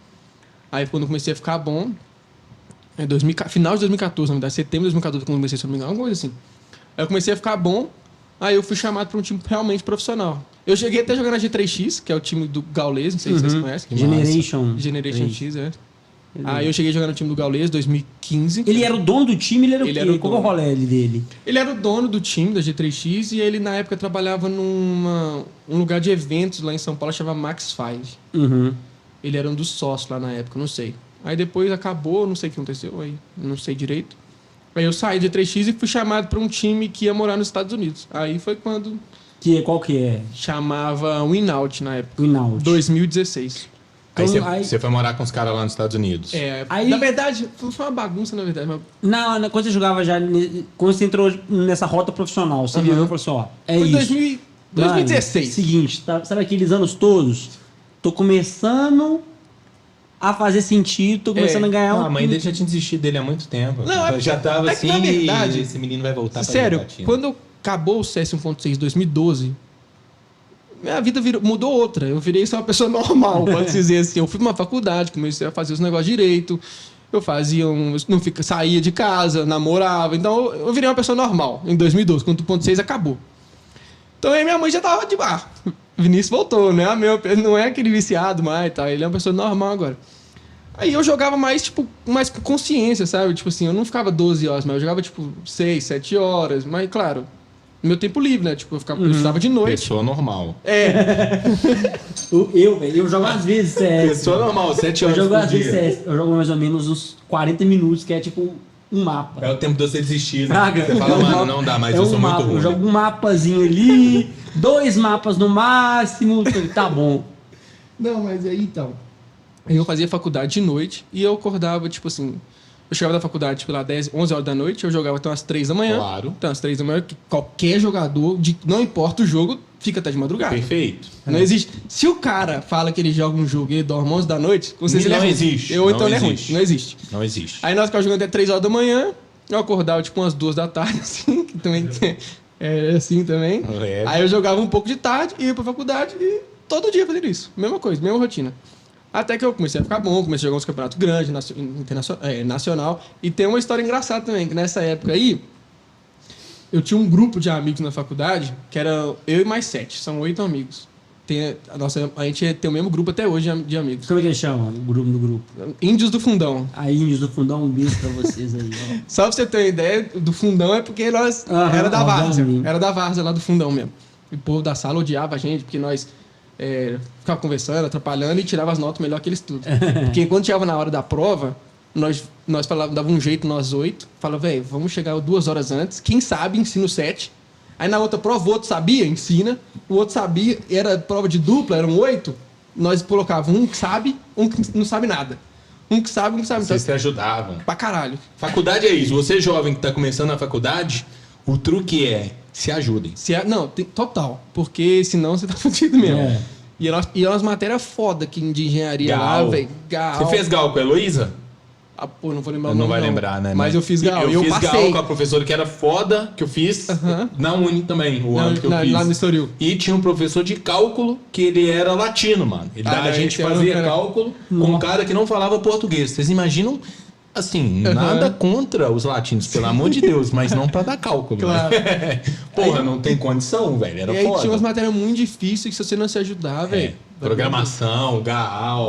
Aí quando eu comecei a ficar bom, final de 2014, na verdade, setembro de 2014, quando eu comecei, se eu não me engano, alguma coisa assim. Aí eu comecei a ficar bom, aí eu fui chamado para um time realmente profissional. Eu cheguei até a jogar na G3X, que é o time do Gaules, não sei se vocês conhecem. Generation X, é. Aí eu cheguei a jogar no time do Gaules, 2015. Ele era o dono do time, ele era Ele o quê? era o Qual é o dono. rolê dele? Ele era o dono do time da G3X e ele, na época, trabalhava um lugar de eventos lá em São Paulo, chamava Max 5. Uhum. Ele era um dos sócios lá na época, não sei. Aí depois acabou, não sei o que aconteceu, aí não sei direito. Aí eu saí de G3X e fui chamado para um time que ia morar nos Estados Unidos. Aí foi quando Qual que é? chamava Winout na época. O Inaud. 2016. Aí Então, você foi morar com os caras lá nos Estados Unidos. Aí- Na verdade, foi uma bagunça, na verdade. Mas... Quando você jogava já... Quando você entrou nessa rota profissional, você virou e falou assim, ó... É foi isso. 2016. Mano, seguinte, sabe aqueles anos todos? Tô começando a fazer sentido, tô começando a ganhar A mãe dele já tinha desistido dele há muito tempo. Não, é já tava é que, assim, na verdade, esse menino vai voltar pra sério, Argentina. quando acabou o CS 1.6 em 2012, minha vida mudou outra. Eu virei só uma pessoa normal, pode dizer assim. Eu fui pra uma faculdade, comecei a fazer os negócios direito. Eu saía de casa, namorava. Então eu virei uma pessoa normal em 2012, quando o 1.6 acabou. Então aí minha mãe já tava de Vinícius voltou, né? Não é aquele viciado mais e tal. Ele é uma pessoa normal agora. Aí eu jogava mais, tipo, mais com consciência, sabe? Tipo assim, eu não ficava 12 horas, mas eu jogava, tipo, 6, 7 horas. Mas, claro, no meu tempo livre, né? Tipo, eu estudava de noite. Pessoa normal. Eu jogo às vezes CS. Pessoa normal, 7 Eu horas jogo por às vezes dia. CS. Eu jogo mais ou menos uns 40 minutos, que é tipo um mapa. É o tempo de você desistir, né? Fraga. Você fala, É um mano, mapa- não dá mais, é eu um sou mapa. muito ruim. Eu jogo um mapazinho ali, 2 mapas no máximo, tá bom. Não, mas aí então. Aí eu fazia faculdade de noite e eu acordava, tipo assim. Eu chegava da faculdade, tipo, lá 10, 11 horas da noite, eu jogava até umas 3 da manhã. Claro. Então, às 3 da manhã, que qualquer jogador, não importa o jogo, fica até de madrugada. Perfeito. Não existe. Se o cara fala que ele joga um jogo e ele dorme 11 da noite, com certeza Não ele é ruim. existe. Ou Não então ele é ruim. existe. Não existe. Não existe. Aí nós ficávamos jogando até 3 horas da manhã, eu acordava tipo umas 2 da tarde, assim, que também é assim também. É. Aí eu jogava um pouco de tarde, ia pra faculdade e todo dia fazia isso. Mesma coisa, mesma rotina. Até que eu comecei a ficar bom, comecei a jogar uns campeonatos grandes, nacional. E tem uma história engraçada também, que nessa época aí, eu tinha um grupo de amigos na faculdade, que era eu e mais 7, são 8 amigos. A gente tem o mesmo grupo até hoje de amigos. Como é que eles chamam o grupo do grupo? Índios do Fundão. A Índios do Fundão, um beijo pra vocês aí. Ó. Só pra você ter uma ideia, do Fundão é porque nós era da várzea. Era da várzea lá do Fundão mesmo. E o povo da sala odiava a gente, porque nós ficava conversando, atrapalhando e tirava as notas melhor que eles tudo. Porque quando chegava na hora da prova, nós dava um jeito, nós 8, falava, velho, vamos chegar 2 horas antes, quem sabe ensina o 7. Aí na outra prova o outro sabia, ensina, o outro sabia, era prova de dupla, eram 8, nós colocávamos um que sabe, um que não sabe nada. Um que sabe, um que sabe. Vocês se ajudavam. Pra caralho. Faculdade é isso. Você jovem que tá começando a faculdade, o truque é se ajudem. Não, total. Porque senão você tá fudido mesmo. É. E umas matérias foda aqui de engenharia Gal. lá, velho. Gal. Você fez gal com a Heloísa? Ah, pô, não vou lembrar o Não nome, vai lembrar, né? Mas eu fiz gal. Eu fiz passei. gal com a professora que era foda, que eu fiz na Uni também, o ano que eu fiz. Lá no Estoril. E tinha um professor de cálculo que ele era latino, mano. A gente fazia cálculo com um cara que não falava português. Vocês imaginam? Assim, nada contra os latinos, pelo amor de Deus, mas não pra dar cálculo. Claro. Né? Porra, aí, não tem condição, velho. Era e aí foda. tinha umas matérias muito difíceis que se você não se ajudar, velho. Programação, GAL.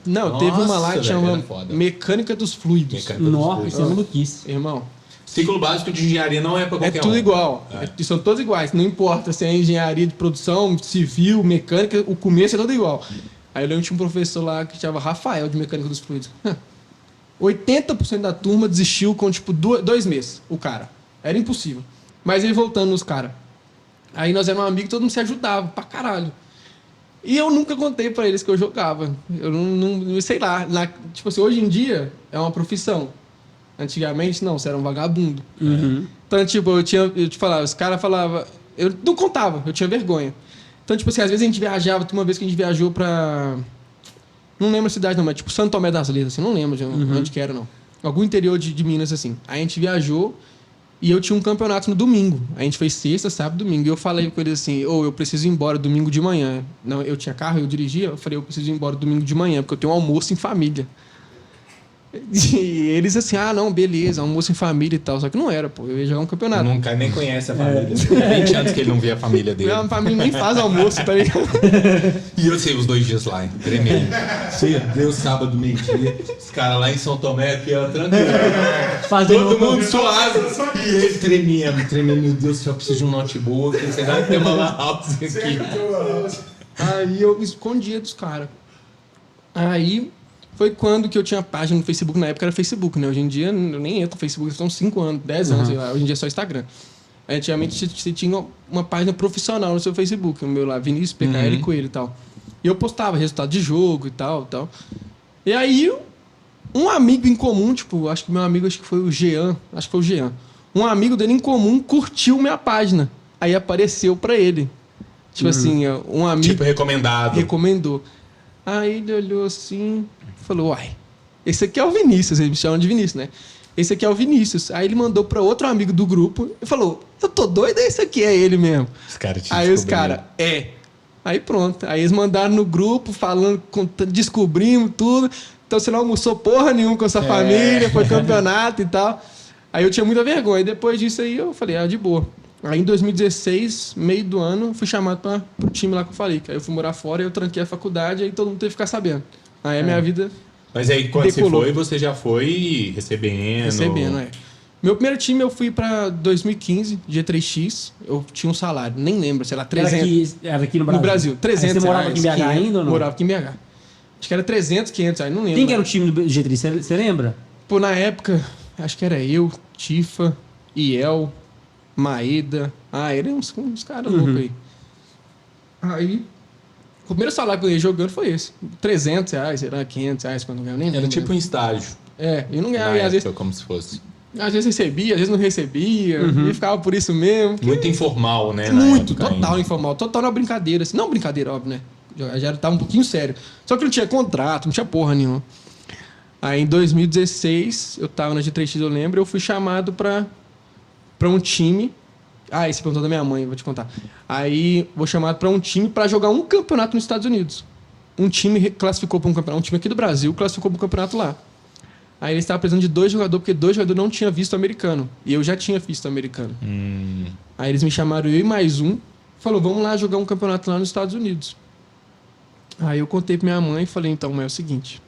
Não, teve uma lá que Nossa, chama velho, era foda. Mecânica dos Fluidos. Mecânica dos Nossa, fluidos. isso é maluquice. Irmão, Ciclo básico de engenharia não é pra qualquer é tudo um. igual. São todos iguais. Não importa se é engenharia de produção, civil, mecânica, o começo é tudo igual. Aí eu lembro que tinha um professor lá que chamava Rafael, de Mecânica dos Fluidos. 80% da turma desistiu com, tipo, 2 meses, o cara. Era impossível. Mas ele voltando nos caras. Aí nós éramos amigos, todo mundo se ajudava pra caralho. E eu nunca contei pra eles que eu jogava. Eu não sei lá. Tipo assim, hoje em dia é uma profissão. Antigamente, não, você era um vagabundo. Então, tipo, eu te falava, os caras falavam... Eu não contava, eu tinha vergonha. Então, tipo assim, às vezes a gente viajava, tem uma vez que a gente viajou pra... Não lembro a cidade não, mas tipo Santo Tomé das Letras, assim, não lembro de onde que era, não. Algum interior de Minas, assim. Aí a gente viajou e eu tinha um campeonato no domingo. A gente fez sexta, sábado, domingo. E eu falei com eles assim, eu preciso ir embora domingo de manhã. Não, eu tinha carro, eu dirigia, eu falei, eu preciso ir embora domingo de manhã, porque eu tenho um almoço em família. E eles assim, não, beleza, almoço em família e tal. Só que não era, pô, eu ia jogar um campeonato. Nunca nem conhece a família. 20 anos que ele não via a família dele. Minha família nem faz almoço, tá ligado? E eu sei os 2 dias lá, hein? Tremendo. Deu sábado, meio-dia. Os caras lá em São Tomé, aqui, ó, tranquilo. Todo mundo suave. E ele tremendo. Meu Deus, eu preciso de um notebook. Você vai ter uma house aqui. Aí eu escondia dos caras. Aí foi quando que eu tinha página no Facebook. Na época era Facebook, né? Hoje em dia eu nem entro no Facebook, são 5 anos, 10 anos, sei lá. Hoje em dia é só Instagram. Antigamente você tinha uma página profissional no seu Facebook, o meu lá, Vinícius PKL Coelho e tal. E eu postava resultado de jogo e tal. E aí, um amigo em comum, tipo, acho que foi o Jean, um amigo dele em comum curtiu minha página. Aí apareceu pra ele. Tipo assim, um amigo... Tipo, recomendado. Recomendou. Aí ele olhou assim, falou, uai, esse aqui é o Vinícius, eles me chamam de Vinícius, né? Esse aqui é o Vinícius. Aí ele mandou pra outro amigo do grupo e falou, eu tô doido, esse aqui é ele mesmo. Os caras te Aí os caras, Aí pronto. Aí eles mandaram no grupo, falando, descobrimos tudo. Então você não almoçou porra nenhuma com a sua família, foi campeonato e tal. Aí eu tinha muita vergonha. E depois disso aí eu falei, de boa. Aí em 2016, meio do ano, fui chamado pro time lá que eu falei. Aí eu fui morar fora, eu tranquei a faculdade, aí todo mundo teve que ficar sabendo. Aí a minha vida... Mas aí quando decolou. você já foi recebendo... Recebendo, Meu primeiro time eu fui pra 2015, G3X. Eu tinha um salário, nem lembro, sei lá, 300. Era aqui no Brasil? No Brasil, 300. Aí você morava reais, aqui em BH 500, ainda ou não? Morava aqui em BH. Acho que era 300, 500, aí não lembro. Quem que era o time do G3? Você lembra? Pô, na época, acho que era eu, Tifa, Iel, Maeda. Eram uns caras loucos aí. Aí, o primeiro salário que eu ia jogando foi esse. 300 reais, era 500 reais quando eu ganhava, nem Era lembro. tipo um estágio. Eu não ganhava, Na e às vezes... época, como se fosse. Às vezes recebia, às vezes não recebia, e ficava por isso mesmo. Muito informal, né? na Muito, época total ainda. informal, total na brincadeira. Assim, não brincadeira, óbvio, né? Já tava um pouquinho sério. Só que não tinha contrato, não tinha porra nenhuma. Aí em 2016, eu tava na G3X, eu lembro, eu fui chamado pra um time. Esse perguntou da minha mãe, vou te contar. Aí, vou chamado pra um time pra jogar um campeonato nos Estados Unidos. Um time classificou pra um campeonato, um time aqui do Brasil classificou pra um campeonato lá. Aí eles estavam precisando de 2 jogadores, porque 2 jogadores não tinham visto americano. E eu já tinha visto americano. Hum. Aí eles me chamaram, eu e mais um. Falou, vamos lá jogar um campeonato lá nos Estados Unidos. Aí eu contei pra minha mãe e falei, então, mãe, é o seguinte.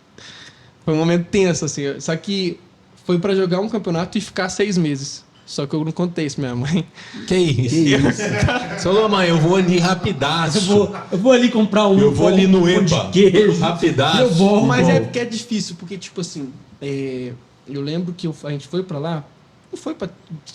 Foi um momento tenso, assim. Só que foi pra jogar um campeonato e ficar 6 meses. Só que eu não contei isso pra minha mãe. Que isso? Falou, mãe, eu vou ali rapidaço. Eu vou ali comprar um. Eu vou ali no pão de EPA. queijo. Rapidaço. Eu vou, Mas vou. é porque é difícil, porque, tipo assim, eu lembro que a gente foi pra lá, não foi pra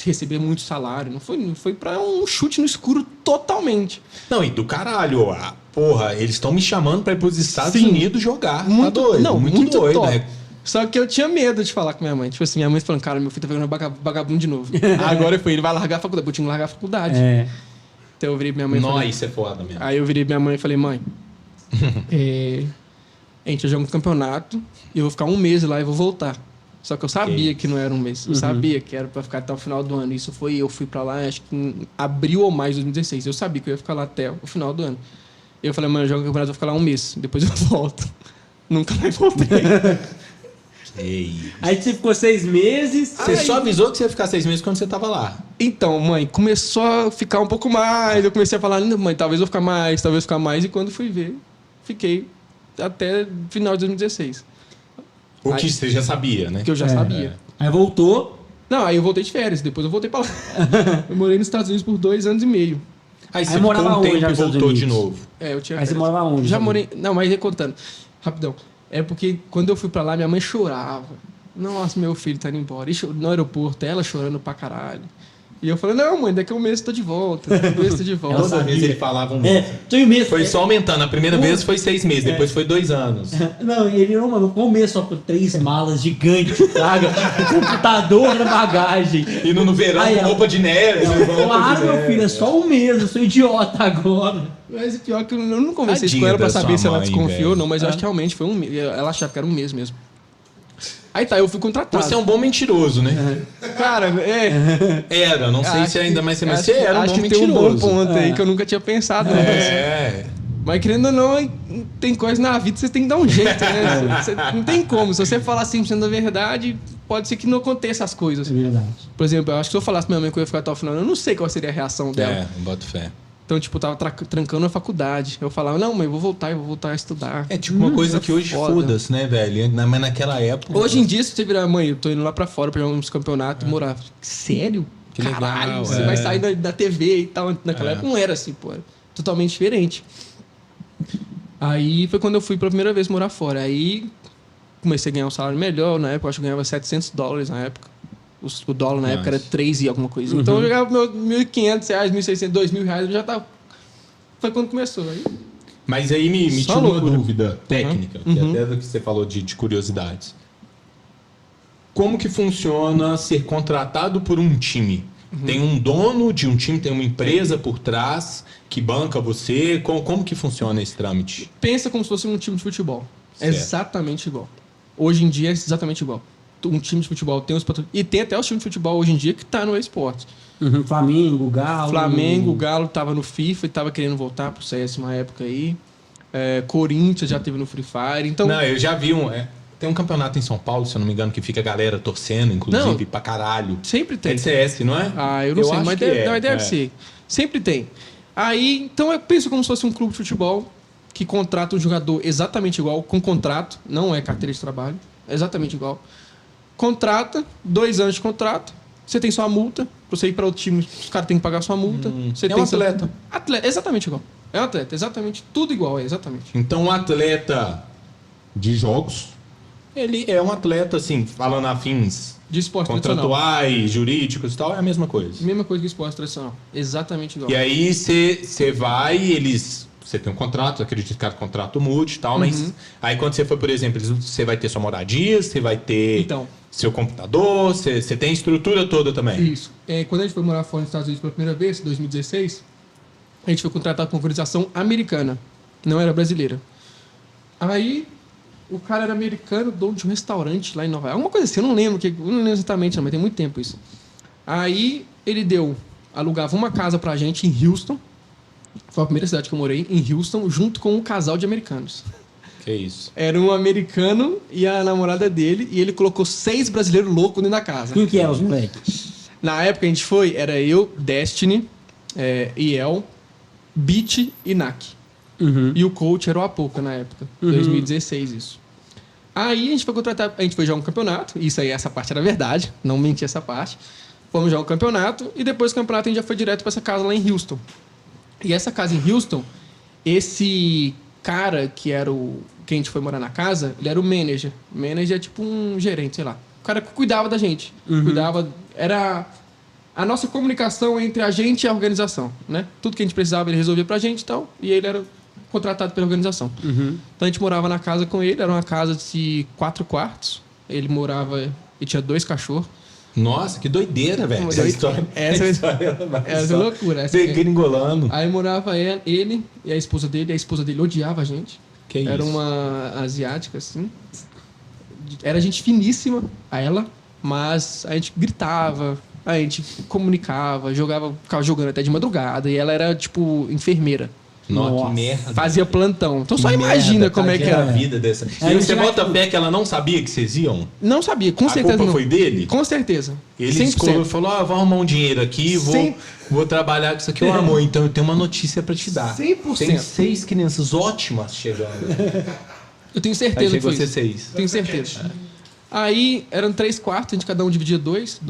receber muito salário, não foi pra um chute no escuro totalmente. Não, e do caralho, porra, eles estão me chamando pra ir pros Estados Sim. Unidos jogar. Muito Tá doido, não, muito muito doido, top. né? Só que eu tinha medo de falar com minha mãe. Tipo assim, minha mãe falando, cara, meu filho tá pegando vagabundo de novo. Agora ele vai largar a faculdade. Eu tinha que largar a faculdade. É. Então eu virei pra minha mãe e falei... Isso é foda mesmo. Aí eu virei pra minha mãe e falei, mãe, a gente vai jogar um campeonato e eu vou ficar 1 mês lá e vou voltar. Só que eu sabia que não era 1 mês. Eu sabia que era pra ficar até o final do ano. Eu fui pra lá, acho que em abril ou maio de 2016. Eu sabia que eu ia ficar lá até o final do ano. Eu falei, mãe, eu jogo um campeonato, eu vou ficar lá 1 mês. Depois eu volto. Nunca mais voltei. Ei. Aí você ficou 6 meses. Você só avisou que você ia ficar 6 meses quando você tava lá. Então, mãe, começou a ficar um pouco mais. Eu comecei a falar, mãe, talvez eu ficar mais, talvez ficar mais. E quando fui ver, fiquei até final de 2016. O que Aí- você já sabia, né? Que eu já sabia. Aí voltou. Não, aí eu voltei de férias, depois eu voltei pra lá. Eu morei nos Estados Unidos por 2 anos e meio. Aí você Aí ficou morava um onde tempo já e nos Estados voltou de Unidos? novo. Eu tinha Aí você férias. morava onde? Já morei. Não, mas aí contando. Rapidão. É porque quando eu fui pra lá, minha mãe chorava. Nossa, meu filho tá indo embora. No aeroporto, ela chorando pra caralho. E eu falei, não, mãe, daqui a 1 mês eu tô de volta. Daqui a 1 mês eu tô de volta. Toda vez ele falava um mês. Tô em mês. Foi só aumentando. A primeira vez foi 6 meses, depois foi 2 anos. Não, ele não, mano, ficou um mês só com 3 malas gigantes, traga, o computador na bagagem. Indo no verão Aí, com ó. roupa de neve. Claro, meu filho, é só 1 mês, eu sou idiota agora. Mas o pior é que eu não conversei Tadinha com ela pra da saber sua se ela mãe, desconfiou ou velho. não, mas eu acho que realmente foi 1 mês. Ela achava que era 1 mês mesmo. Aí tá, eu fui contratado. Você é um bom mentiroso, né? Cara, Era, não sei acho se ainda mais você, mas acho você que- era um acho bom que tem um bom mentiroso. ponto aí que eu nunca tinha pensado nisso. É. Mas querendo ou não, tem coisa na vida que você tem que dar um jeito, né? Você não tem como. Se você falar 100% da verdade, pode ser que não aconteça as coisas. É verdade. Por exemplo, eu acho que se eu falasse pra minha mãe que eu ia ficar até o final, eu não sei qual seria a reação dela. É, boto fé. Então, tipo, eu tava trancando a faculdade. Eu falava, não, mãe, eu vou voltar a estudar. É tipo uma coisa que hoje foda. foda-se, né, velho? Mas naquela época. Hoje em dia, se você virar, mãe, eu tô indo lá pra fora pra jogar uns campeonatos e morar. Sério? Que Caralho, legal, você é. vai sair da TV e tal. Naquela época não era assim, pô. Era totalmente diferente. Aí foi quando eu fui pela primeira vez morar fora. Aí comecei a ganhar um salário melhor. Na época, eu acho que eu ganhava $700 na época. O dólar na época era 3 e alguma coisa. Então eu ganhava R$1.500, R$1.600, R$2.000, eu já tava... Foi quando começou. Aí Mas aí me Só tira uma loucura. dúvida técnica, que até do que você falou de curiosidades. Como que funciona ser contratado por um time? Tem um dono de um time, tem uma empresa por trás que banca você? Como que funciona esse trâmite? pensa como se fosse um time de futebol. É Certo. exatamente igual. Hoje em dia é exatamente igual. Um time de futebol tem os patrocínios. E tem até o time de futebol hoje em dia que tá no esporte. Uhum, Flamengo, Galo. Flamengo, o Galo tava no FIFA e tava querendo voltar pro CS uma época aí. Corinthians já teve no Free Fire. Então, Não, eu já vi tem um campeonato em São Paulo, se eu não me engano, que fica a galera torcendo, inclusive, pra caralho. sempre É tem. de CS, não é? Eu não sei, acho mas que deve ser. Sempre tem. Aí, então eu penso como se fosse um clube de futebol que contrata um jogador exatamente igual, com contrato, não é carteira de trabalho, é exatamente igual. Contrata, 2 anos de contrato, você tem sua multa, pra você ir para outro time, os caras têm que pagar sua multa. Você É tem um atleta. Atleta, exatamente igual. É um atleta, exatamente, tudo igual, exatamente. Então, um atleta de jogos, ele é um atleta, assim, falando afins De esporte tradicional. contratuais, jurídicos e tal, é a mesma coisa. Mesma coisa que esporte tradicional, exatamente igual. E aí você vai, você tem um contrato, acredito que cada contrato mude e tal, mas aí quando você for, por exemplo, você vai ter sua moradia, você vai ter Então. seu computador, você tem a estrutura toda também. Isso. Quando a gente foi morar fora nos Estados Unidos pela primeira vez, em 2016, a gente foi contratado por uma organização americana, não era brasileira. Aí, o cara era americano, dono de um restaurante lá em Nova York. Alguma coisa assim, eu não lembro exatamente, não, mas tem muito tempo isso. Aí, ele alugava uma casa pra gente em Houston. Foi a primeira cidade que eu morei, em Houston, junto com um casal de americanos. Que isso. Era um americano e a namorada dele, e ele colocou 6 brasileiros loucos dentro da casa. Quem que é os moleques? Na época a gente foi, era eu, Destiny, Iel, Beat e Nak. E o coach era o Apoca na época, 2016 isso. Aí a gente foi contratar, a gente foi jogar um campeonato, isso aí, essa parte era verdade, não menti essa parte. Fomos jogar um campeonato e depois do campeonato a gente já foi direto para essa casa lá em Houston. E essa casa em Houston, esse cara que era que a gente foi morar na casa, ele era o manager. Manager é tipo um gerente, sei lá. O cara que cuidava da gente. Cuidava, era a nossa comunicação entre a gente e a organização, né? Tudo que a gente precisava ele resolvia pra gente e tal, e ele era contratado pela organização. Então a gente morava na casa com ele, era uma casa de 4 quartos. Ele morava e tinha 2 cachorros. Nossa, que doideira, velho. Essa história Essa é loucura. Degringolando. Aí morava ele e a esposa dele odiava a gente. Que era isso? uma asiática, assim. Era gente finíssima, a ela, mas a gente gritava, a gente comunicava, ficava jogando até de madrugada, e ela era, tipo, enfermeira. Nossa, que merda. Fazia plantão. Então só Que imagina merda, como é que tadinha era. da vida dessa. É, E você ele bota vai- fé que ela não sabia que vocês iam? Não sabia, com A certeza culpa não. foi dele? Com certeza. Ele 100%. escolheu e falou: vou arrumar um dinheiro aqui, vou trabalhar com isso aqui. Ô, amor, então eu tenho uma notícia pra te dar. 100%. Tem 6 crianças ótimas chegando. Eu tenho Aí certeza que chegou foi você isso. 6. Tenho certeza. Aí eram 3 quartos, a gente cada um dividia 2.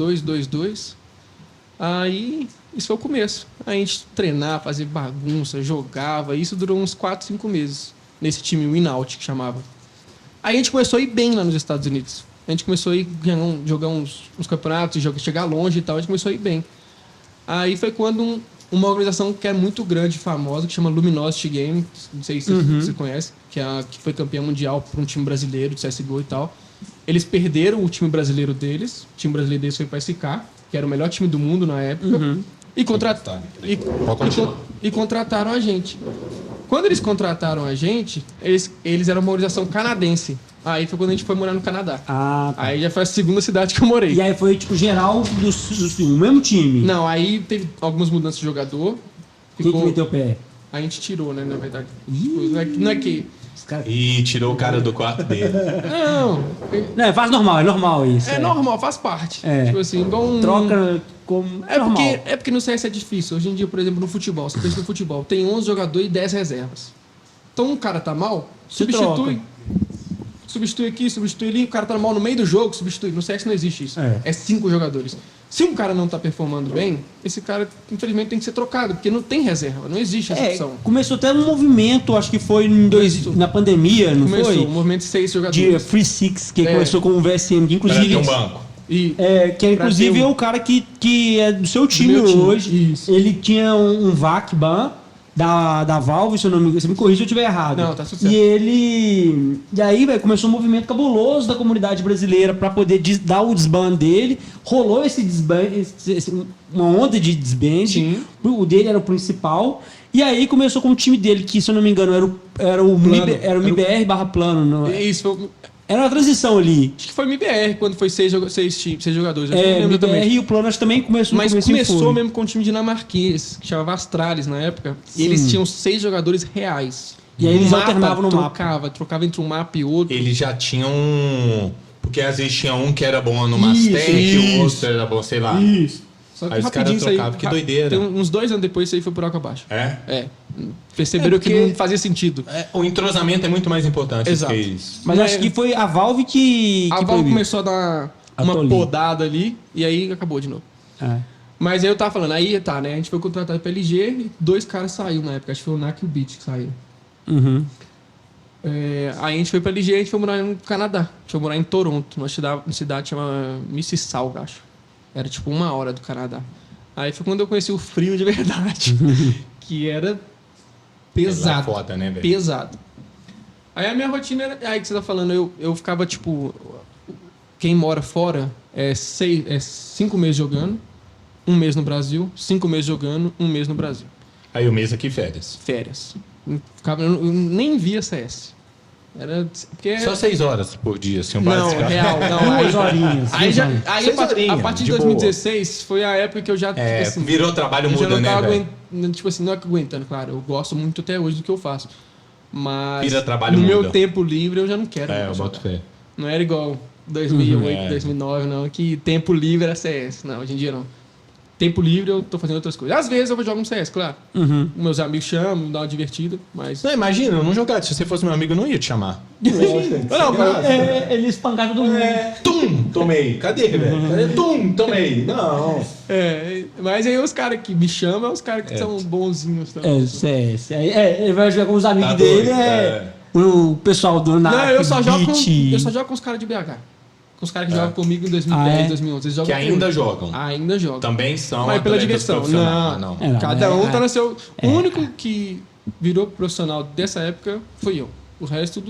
Aí isso foi o começo. A gente treinar, fazer bagunça, jogava. Isso durou uns 4, 5 meses. Nesse time Win-Out que chamava. Aí a gente começou a ir bem lá nos Estados Unidos. A gente começou a ir jogar uns campeonatos, chegar longe e tal. A gente começou a ir bem. Aí foi quando uma organização que é muito grande e famosa, que chama Luminosity Game, não sei se você conhece, que foi campeã mundial para um time brasileiro de CSGO e tal. Eles perderam o time brasileiro deles. O time brasileiro deles foi para SK, que era o melhor time do mundo na época. E contrataram a gente. Quando eles contrataram a gente, eles eram uma organização canadense. Aí foi quando a gente foi morar no Canadá. Ah, tá. Aí já foi a segunda cidade que eu morei. E aí foi, tipo, geral do mesmo time. Não, aí teve algumas mudanças de jogador. Quem que meteu o pé? A gente tirou, né, na verdade. Ih. Não é que... Os caras- E tirou o cara do quarto dele. Não, Não, faz normal, é normal isso. é normal, faz parte. É. Tipo assim, igual um... Troca como. É normal. É porque no CS é difícil. Hoje em dia, por exemplo, no futebol, você pensa no futebol, tem 11 jogadores e 10 reservas. Então um cara tá mal, Se substitui. troca. Substitui aqui, substitui ali, o cara tá mal no meio do jogo, substitui. No CS não existe isso. É. É 5 jogadores. Se um cara não tá performando bem, esse cara, infelizmente, tem que ser trocado, porque não tem reserva, não existe essa opção. Começou até um movimento, acho que foi na pandemia, não Começou foi? um movimento de 6 De jogadores. Free Six, que É. começou com o VSM, que Pra inclusive. ter um banco. E Que é, Pra inclusive ter um- é o cara que é do seu time meu time, hoje. isso. Ele tinha um VAC ban da Valve, se eu não me engano. Você me corrija se eu estiver errado. Não, tá tudo certo. E aí, velho, começou um movimento cabuloso da comunidade brasileira pra poder dar o desban dele. Rolou esse desban, uma onda de desband. Sim. O dele era o principal. E aí começou com o time dele, que se eu não me engano era o Plano. MIBR barra plano. Não é? isso foi, Era uma transição ali. acho que foi MBR quando foi 6 jogadores. Eu não É, lembro MIBR exatamente. e o plano acho que também começou Mas no comecinho começou foi. mesmo com um time dinamarquês, que chamava Astralis na época. Sim. E eles tinham 6 jogadores reais. E aí eles O mapa alternavam no mapa. trocava entre um mapa e outro. Eles já tinham. Porque às vezes tinha um que era bom no Isso, Mastec e o isso. outro era bom, sei lá. Isso. Só que Aí os rapidinho caras isso aí, trocavam, que doideira. Tem uns 2 anos depois isso aí foi por água abaixo. É? É. Perceberam É porque- que não fazia sentido. O entrosamento é muito mais importante Exato. do que isso. Mas acho que foi a Valve que A Valve proibiu. começou a dar uma Atolinho. podada ali e aí acabou de novo. É. Mas aí eu tava falando, aí tá, né? A gente foi contratado pela LG e 2 caras saíram na época. Acho que foi o NAC e o Beat que saíram. Uhum. Aí a gente foi pra LG e a gente foi morar no Canadá. A gente foi morar em Toronto, numa cidade chamada Mississauga, acho. Era tipo 1 hora do Canadá. Aí foi quando eu conheci o frio de verdade. Que era Lá pesado. é foda, né, velho? Pesado. Aí a minha rotina era. Aí que você tá falando, eu ficava tipo. Quem mora fora é 5 meses jogando, 1 mês no Brasil, 5 meses jogando, 1 mês no Brasil. Aí o mês aqui férias. Férias. Eu nem via CS. Era. Porque Só 6 horas por dia, assim, um não, básico. real, não. 2 horinhas. Aí, Seis a horinhas, partir de de boa. 2016 foi a época que eu já. É, tipo assim, virou trabalho eu já muda, não né, tava velho? aguentando. Tipo assim, não é que aguentando, claro. Eu gosto muito até hoje do que eu faço. Mas. Vira trabalho no muda. meu tempo livre eu já não quero. É, eu mais boto jogar. fé. Não era igual 2008, é. 2009, não. Que tempo livre era CS. Não, hoje em dia não. tempo livre eu tô fazendo outras coisas. Às vezes eu vou jogar um CS, claro. Uhum. Meus amigos chamam, dá uma divertida, mas... Não, imagina, eu não jogar. Se você fosse meu amigo, eu não ia te chamar. Não, mas... Ele espancar todo mundo. Tum, tomei. Cadê, velho? Cadê? Tum, tomei. Não. Mas aí os caras que me chamam, os caras que são bonzinhos. Tá? CS. Ele vai jogar com os amigos Tá dele, doido, o pessoal do Não, eu só jogo Beat. com os caras de BH. Com os caras que jogam comigo em 2010, 2011. Eles jogam Que ainda comigo. jogam. Ainda jogam. Também são Mas pela atletas diversão. profissionais. Não. É, não, Cada um tá no seu... É. O único que virou profissional dessa época foi eu. O resto,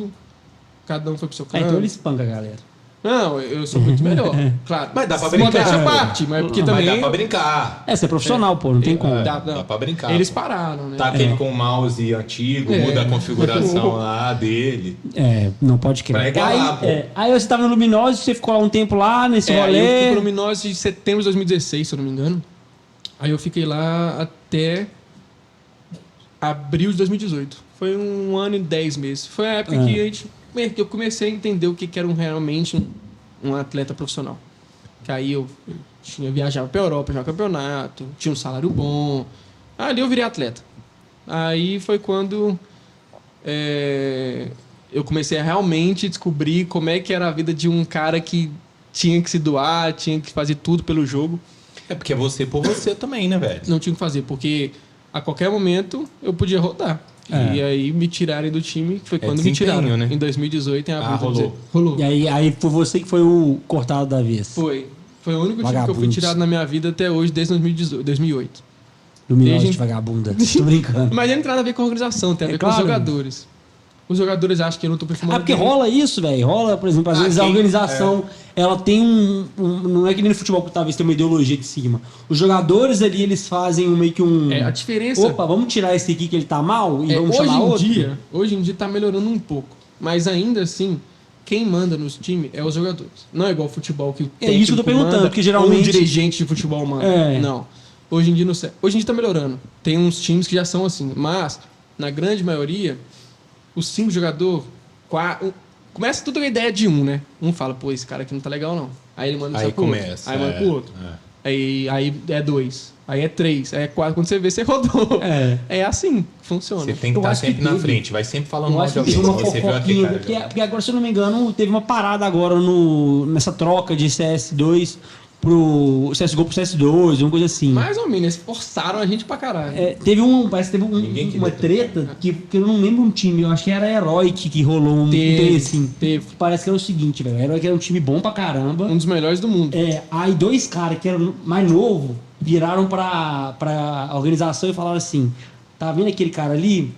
cada um foi pro seu canto. Então ele espanca a galera. Não, eu sou muito melhor. Claro. Mas dá pra Modéstia brincar. à parte, mas porque Mas também... dá pra brincar. Você é profissional, pô, não tem como. Dá pra brincar. Eles pô. pararam, né? Tá aquele com o mouse antigo, muda a configuração lá dele. Não pode Pra crer. igualar, pô. Aí você tava no Luminose, você ficou lá um tempo lá nesse Aí eu rolê. fui pro Luminose em setembro de 2016, se eu não me engano. Aí eu fiquei lá até abril de 2018. Foi 1 ano e 10 meses. Foi a época que eu comecei a entender o que era realmente um atleta profissional. Que aí eu viajava pra Europa, jogava campeonato, tinha um salário bom. Ali eu virei atleta. Aí foi quando eu comecei a realmente descobrir como é que era a vida de um cara que tinha que se doar, tinha que fazer tudo pelo jogo. É porque é você por você também, né, velho? Não tinha o que fazer, porque a qualquer momento eu podia rodar. E aí me tirarem do time, que foi quando me desempenho, tiraram. né? Em 2018, em abril. Rolou. Rolou. E aí foi você que foi o cortado da vez. Foi o único time que eu fui Vagabundos. tirado na minha vida até hoje, desde 2008. Luminose Desde- de vagabunda. Tô brincando. Mas não tem nada a ver com a organização, tem a ver com os claro. jogadores. Os jogadores acham que eu não tô performando Porque bem. rola isso, velho. Rola, por exemplo, às vezes a organização, ela tem não é que nem no futebol que talvez tem uma ideologia de cima. Os jogadores ali, eles fazem meio que um... A diferença... Opa, vamos tirar esse aqui que ele tá mal e vamos chamar outro? Hoje em dia tá melhorando um pouco. Mas ainda assim, quem manda nos times é os jogadores. Não é igual futebol que o É isso que eu tô técnico perguntando, manda, porque geralmente- ou um dirigente de futebol manda. É. Não. Hoje em dia tá melhorando. Tem uns times que já são assim. Mas, na grande maioria, os 5 jogadores... Começa tudo com a ideia de um, né? Um fala, pô, esse cara aqui não tá legal, não. Aí ele manda Aí pro outro. começa, Aí manda pro outro. Aí é 2. Aí é 3. Aí é 4. Quando você vê, você rodou. É assim que funciona. Você tem que Eu estar acho que sempre na teve. frente, vai sempre falando Eu mal acho de que alguém. teve uma Você viu aquele fofoquinha, cara porque, jogando. porque agora, se eu não me engano, teve uma parada agora nessa troca de CS2 pro CSGO pro CS2, uma coisa assim. Mais ou menos. Eles forçaram a gente pra caralho. Parece que teve Ninguém queria uma treta que eu não lembro um time, eu acho que era Heroic que rolou um trem assim. Teve. Parece que era o seguinte, velho. Heroic era um time bom pra caramba. Um dos melhores do mundo. Aí 2 caras que eram mais novos viraram pra organização e falaram assim: tá vendo aquele cara ali?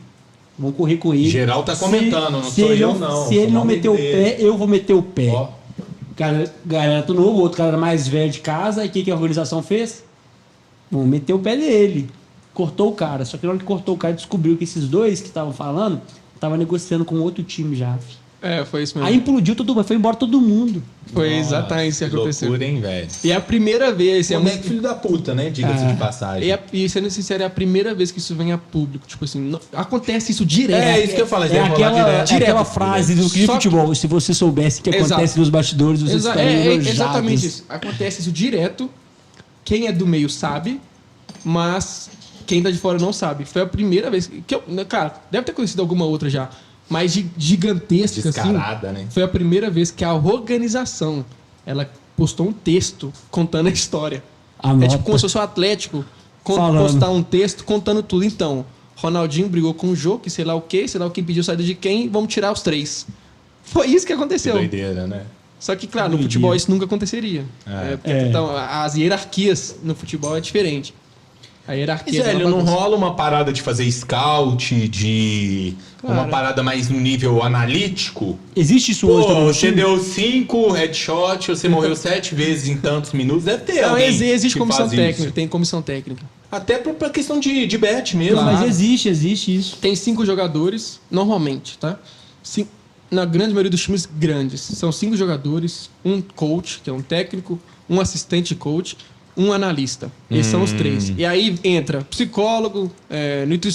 Vamos correr com ele. Geral tá comentando, não Se sou ele eu, não. Se ele Sou não mal meter o dele. pé, eu vou meter o pé. Ó. Galera do novo, outro cara era mais velho de casa, e o que a organização fez? Vamos meter o pé dele. Cortou o cara. Só que na hora que cortou o cara, descobriu que esses 2 que estavam falando estavam negociando com outro time já. Foi isso mesmo. Aí implodiu todo mundo, foi embora todo mundo. Foi exatamente isso que aconteceu. Loucura, hein, velho? E é a primeira vez. Moleque filho da puta, né? Diga-se de passagem. E sendo sincero, é a primeira vez que isso vem a público. Tipo assim, acontece isso direto. É isso que eu falo, É aquela direto. frase do que Só que- futebol. Se você soubesse o que Exato. acontece nos bastidores, você estaria exatamente isso. Acontece isso direto. Quem é do meio sabe, mas quem tá de fora não sabe. Foi a primeira vez que cara, deve ter conhecido alguma outra já, mas gigantesca Descarada, assim. né? Foi a primeira vez que a organização ela postou um texto contando a história. Anota. É tipo como se fosse o Atlético Falando. postar um texto contando tudo. Então, Ronaldinho brigou com o Jô, que sei lá o quê pediu saída de quem, vamos tirar os 3. Foi isso que Que aconteceu. doideira, né? Só que, claro, no Doideira. futebol isso nunca aconteceria. É. Então, as hierarquias no futebol é diferente. A Mas, hierarquia... velho, não rola uma parada de fazer scout, de... Cara. Uma parada mais no nível analítico? Existe isso hoje Pô, também. você deu 5 headshot, você morreu 7 vezes em tantos minutos, deve ter Não, alguém existe que comissão faz técnica, isso. tem comissão técnica. Até pra questão de bet mesmo. Não, mas existe isso. Tem 5 jogadores, normalmente, tá? Na grande maioria dos times grandes, são 5 jogadores, um coach, que é um técnico, um assistente coach, um analista. Esses são os 3. E aí entra psicólogo,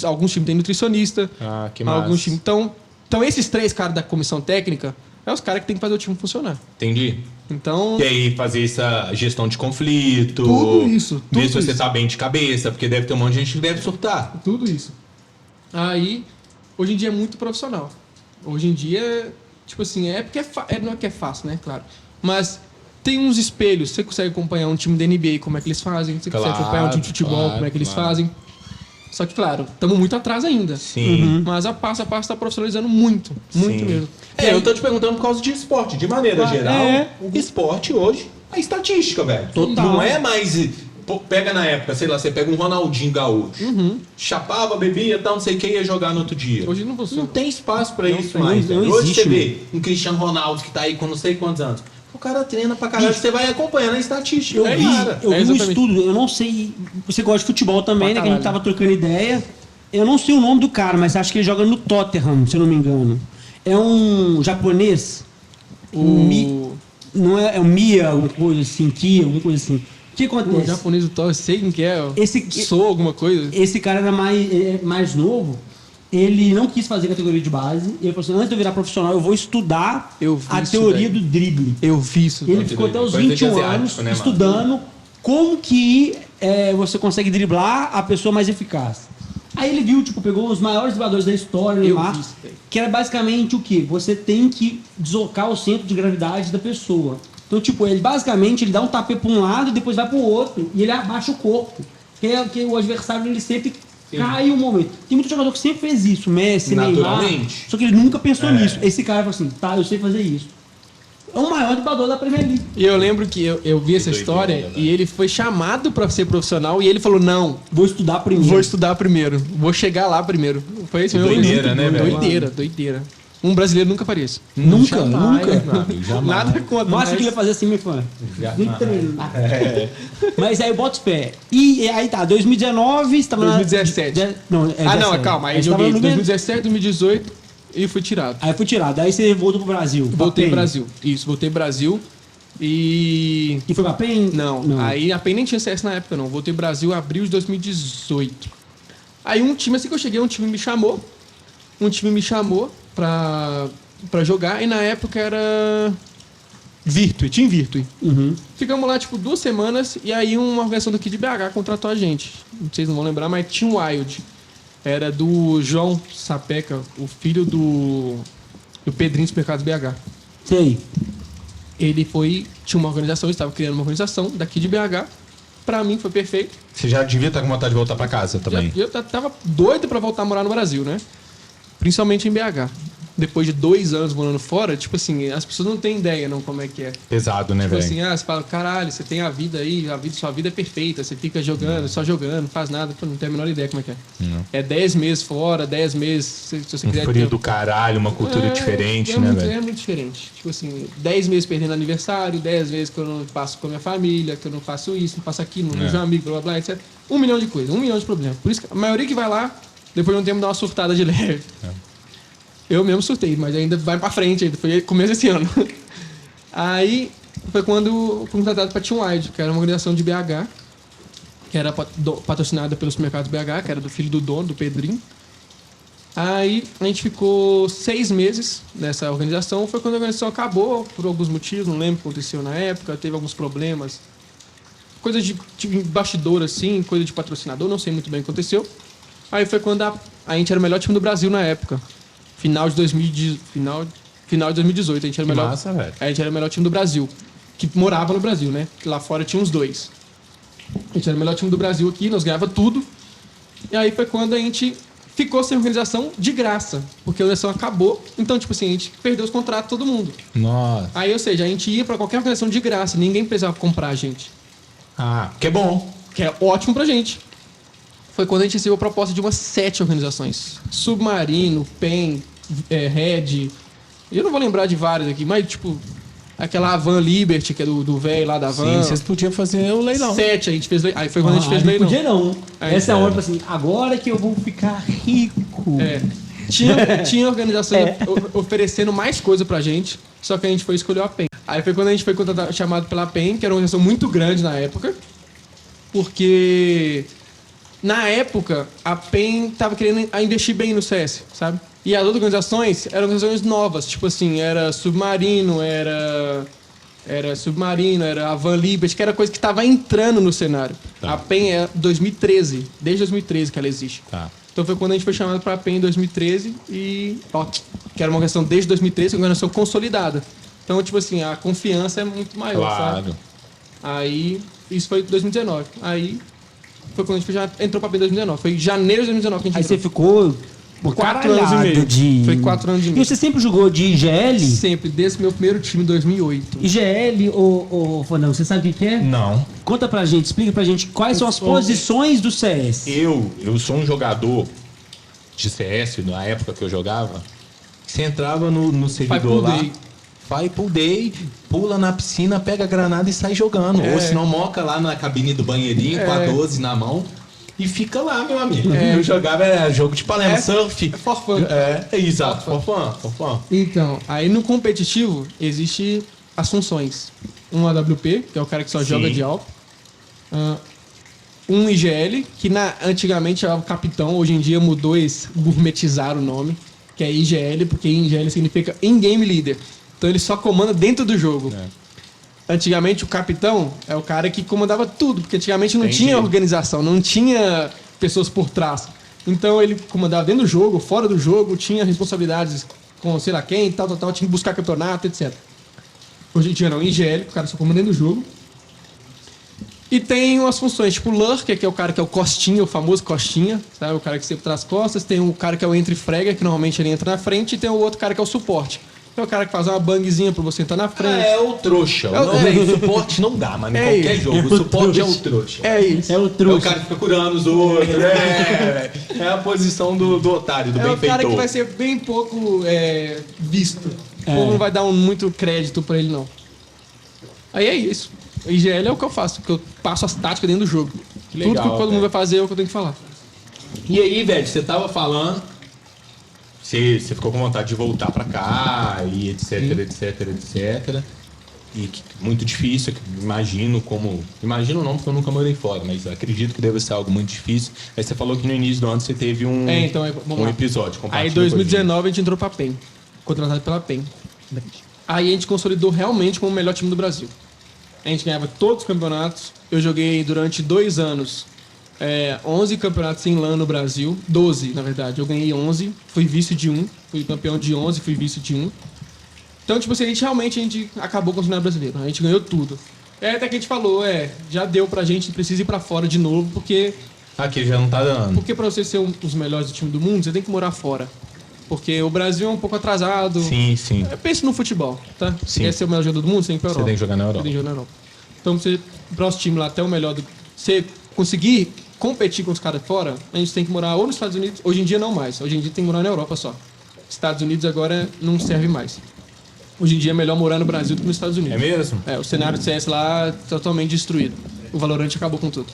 alguns times tem nutricionista, Ah, que massa. alguns times. Então, Então, esses 3 caras da comissão técnica é os caras que tem que fazer o time funcionar. Entendi. Então, E aí fazer essa gestão de conflito. Tudo isso, Ver tudo se você isso. tá bem de cabeça, porque deve ter um monte de gente que deve surtar. tudo isso. Aí, hoje em dia é muito profissional. Hoje em dia, tipo assim, é porque não é que é fácil, né? Claro. Mas tem uns espelhos. Você consegue acompanhar um time da NBA, como é que eles fazem. Você consegue acompanhar um time de futebol, Claro, como é que eles claro. fazem. Só que, claro, estamos muito atrás ainda. Sim. Mas a passo está profissionalizando muito. Muito Sim. mesmo. É, eu tô te perguntando por causa de esporte. De maneira Claro, geral, é. esporte hoje é estatística, velho. Total. Não é mais. Pô, pega na época, sei lá, você pega um Ronaldinho Gaúcho. Chapava, bebia, tal, não sei o que, ia jogar no outro dia. Hoje não funciona. Não tem espaço pra Não isso tem, mais. não velho. Hoje existe, você vê um Cristiano Ronaldo que tá aí com não sei quantos anos. O cara treina pra caralho, você vai acompanhando a estatística. Eu do vi, cara. eu vi um exatamente. estudo, eu não sei. Você gosta de futebol também, Pra né? Que a gente caralho. tava trocando ideia. Eu não sei o nome do cara, mas acho que ele joga no Tottenham, se eu não me engano. É um japonês. Não é, é um Mia, alguma coisa assim, Kia, alguma coisa assim. O que O acontece? japonês do Thor, eu sei quem que é. Ó. Esse- Sou alguma coisa. Esse cara era mais novo. Ele não quis fazer categoria de base. Ele falou assim: antes de eu virar profissional, eu vou estudar Eu vi a isso teoria daí. do drible. Eu vi isso. Ele ficou até os Coisa de 21 asiático, anos né, mano? estudando como que você consegue driblar a pessoa mais eficaz. Aí ele viu, tipo, pegou os maiores dribladores da história, Eu Neymar, vi isso daí. que era basicamente o quê? Você tem que deslocar o centro de gravidade da pessoa. Então, tipo, ele basicamente ele dá um tapê para um lado e depois vai para o outro e ele abaixa o corpo. Que o adversário ele sempre cai um momento. Tem muito jogador que sempre fez isso, Messi, Neymar. Naturalmente. Só que ele nunca pensou nisso. Esse cara falou assim: tá, eu sei fazer isso. É o maior driblador da Premier League. E eu lembro que eu vi essa doideira, história né? e ele foi chamado pra ser profissional e ele falou: não, Vou estudar primeiro. vou estudar primeiro, vou chegar lá primeiro. Foi isso mesmo. Doideira, né, velho? Doideira. Um brasileiro nunca faria isso. Nunca, Jamais, nunca. mano, jamais. Nada contra. O máximo que ele ia fazer assim, meu fã. Nem treinar. Mas aí eu boto os pés. E aí tá, 2019, você tava 2017. Não, Calma, aí eu você tava joguei no 2017, 2018 e fui tirado. Aí foi tirado. Aí você voltou pro Brasil. pra Voltei PEN. pro Brasil. Isso, voltei pro Brasil e. E foi pra PEN? Não, aí a PEN nem tinha CS na época, não. Voltei pro Brasil em abril de 2018. Aí um time, assim que eu cheguei, um time me chamou pra jogar, e na época era Virtue, Team Virtue. Uhum. Ficamos lá, tipo, 2 semanas, e aí uma organização daqui de BH contratou a gente. Vocês não vão lembrar, mas Team Wild. Era do João Sapeca, o filho do Pedrinho dos Mercados BH. Sei. Ele tinha uma organização, estava criando uma organização daqui de BH. Pra mim foi perfeito. Você já devia estar com vontade de voltar pra casa também. Eu tava doido pra voltar a morar no Brasil, né? Principalmente em BH. Depois de 2 anos morando fora, tipo assim, as pessoas não têm ideia, não, como é que é. Pesado, né, Tipo velho? assim, você fala, caralho, você tem a vida aí, sua vida é perfeita, você fica jogando, só jogando, não faz nada, pô, não tem a menor ideia como é que é. Não. É 10 meses fora, 10 meses, se você Um quiser... frio do caralho, uma cultura diferente, né, muito, velho? É muito diferente. Tipo assim, 10 meses perdendo aniversário, 10 vezes que eu não passo com a minha família, que eu não faço isso, não faço aquilo, não vejo um amigo, blá, blá, blá, etc. 1 milhão de coisas, 1 milhão de problemas. Por isso que a maioria que vai lá, depois de um tempo dá uma surtada de leve. Eu mesmo surtei, mas ainda vai pra frente, ainda foi começo desse ano. Aí foi quando fui contratado pra Team Wide, que era uma organização de BH, que era patrocinada pelos mercados BH, que era do filho do dono, do Pedrinho. Aí a gente ficou 6 meses nessa organização. Foi quando a organização acabou, por alguns motivos, não lembro o que aconteceu na época, teve alguns problemas. Coisa de bastidor, assim, coisa de patrocinador, não sei muito bem o que aconteceu. Aí foi quando a gente era o melhor time do Brasil na época. Final de 2018, a gente era o melhor. Massa, velho. A gente era o melhor time do Brasil. Que morava no Brasil, né? Que lá fora tinha uns 2. A gente era o melhor time do Brasil aqui, nós ganhava tudo. E aí foi quando a gente ficou sem organização de graça. Porque a organização acabou. Então, tipo assim, a gente perdeu os contratos de todo mundo. Nossa. Aí, ou seja, a gente ia pra qualquer organização de graça. Ninguém precisava comprar a gente. Ah, que é bom. Que é ótimo pra gente. Foi quando a gente recebeu a proposta de umas 7 organizações. Submarino, PEN, Red. Eu não vou lembrar de várias aqui, mas tipo... Aquela Avan Liberty, que é do velho lá da Avan. Sim, vocês podiam fazer o leilão. 7 a gente fez leilão. Aí foi quando a gente fez não leilão. podia não. Aí, Essa é a hora, assim, agora que eu vou ficar rico. É. Tinha organização oferecendo mais coisa pra gente, só que a gente foi escolher a PEN. Aí foi quando a gente foi chamado pela PEN, que era uma organização muito grande na época, porque na época a PEN tava querendo investir bem no CS, sabe? E as outras organizações eram organizações novas, tipo assim, era Submarino, era a Van Liberty, que era coisa que estava entrando no cenário. Tá. A PEN é 2013, desde 2013 que ela existe. Tá. Então foi quando a gente foi chamado para a PEN em 2013 e, que era uma organização desde 2013, uma organização consolidada. Então, tipo assim, a confiança é muito maior, sabe? Claro. Aí, isso foi em 2019. Aí, foi quando a gente já entrou pra PEN em 2019. Foi em janeiro de 2019 que a gente Aí você entrou. ficou 4 anos e meio. Foi 4 anos e E meio. você sempre jogou de IGL? Sempre, desde meu primeiro time em 2008. IGL, ô Fernando, você sabe o que é? Não. Conta pra gente, explica pra gente quais são as posições do CS. Eu sou um jogador de CS, na época que eu jogava, você entrava no servidor lá, vai pull day, pula na piscina, pega a granada e sai jogando. Ou se não, moca lá na cabine do banheirinho com a 12 na mão e fica lá, meu amigo. Eu jogava, era jogo de Palermo, surf. É for fun. Exato, for fun. Então, aí no competitivo, existe as funções. Um AWP, que é o cara que só joga de alto. Um IGL, que antigamente era o capitão, hoje em dia mudou, eles gourmetizaram o nome, que é IGL, porque IGL significa In-Game Leader. Então ele só comanda dentro do jogo. Antigamente o capitão é o cara que comandava tudo, porque antigamente não tinha organização, não tinha pessoas por trás. Então ele comandava dentro do jogo, fora do jogo, tinha responsabilidades com sei lá quem, tal, tinha que buscar campeonato, etc. Hoje em dia não, IGL, o cara só comanda dentro do jogo. E tem umas funções, tipo o Lurker, que é o cara que é o Costinha, o famoso Costinha, sabe? O cara que sempre traz costas. Tem o cara que é o Entre-Fragger, que normalmente ele entra na frente. E tem o outro cara que é o Suporte. É o cara que faz uma bangzinha pra você entrar na frente. É o trouxa. O suporte não dá, mas em qualquer jogo. O suporte é o trouxa. É isso. É o É o trouxa. cara que fica curando os outros. É a posição do otário, do É o cara benfeitor. que vai ser bem pouco visto. O povo não vai dar muito crédito pra ele, não. Aí é isso. O IGL é o que eu faço, porque eu passo as táticas dentro do jogo. Que legal, Tudo que todo mundo velho. vai fazer é o que eu tenho que falar. E aí, velho, você tava falando, você ficou com vontade de voltar pra cá, e etc, etc. E que, muito difícil, imagino não, porque eu nunca morei fora, mas acredito que deve ser algo muito difícil. Aí você falou que no início do ano você teve um episódio. Aí em 2019 a gente entrou pra PEN, contratado pela PEN. Aí a gente consolidou realmente como o melhor time do Brasil. A gente ganhava todos os campeonatos. Eu joguei durante 2 anos 11 campeonatos em LAN no Brasil. 12, na verdade. Eu ganhei 11, fui vice de 1. Fui campeão de 11, fui vice de 1. Então, tipo assim, a gente acabou com o cenário brasileiro. A gente ganhou tudo. Até que a gente falou, já deu pra gente, precisa ir pra fora de novo, porque... Aqui já não tá dando. Porque pra você ser um dos melhores do time do mundo, você tem que morar fora. Porque o Brasil é um pouco atrasado. Sim. Pense no futebol, tá? Sim. Você quer ser o melhor jogador do mundo, você tem que ir pra Você Europa. tem que jogar na Europa. Você tem que jogar na Europa. Então, pra você ir pro próximo time lá até o melhor você conseguir competir com os caras fora, a gente tem que morar ou nos Estados Unidos, hoje em dia não mais. Hoje em dia tem que morar na Europa só. Estados Unidos agora não serve mais. Hoje em dia é melhor morar no Brasil do que nos Estados Unidos. É mesmo? O cenário do CS lá totalmente destruído. O Valorant acabou com tudo.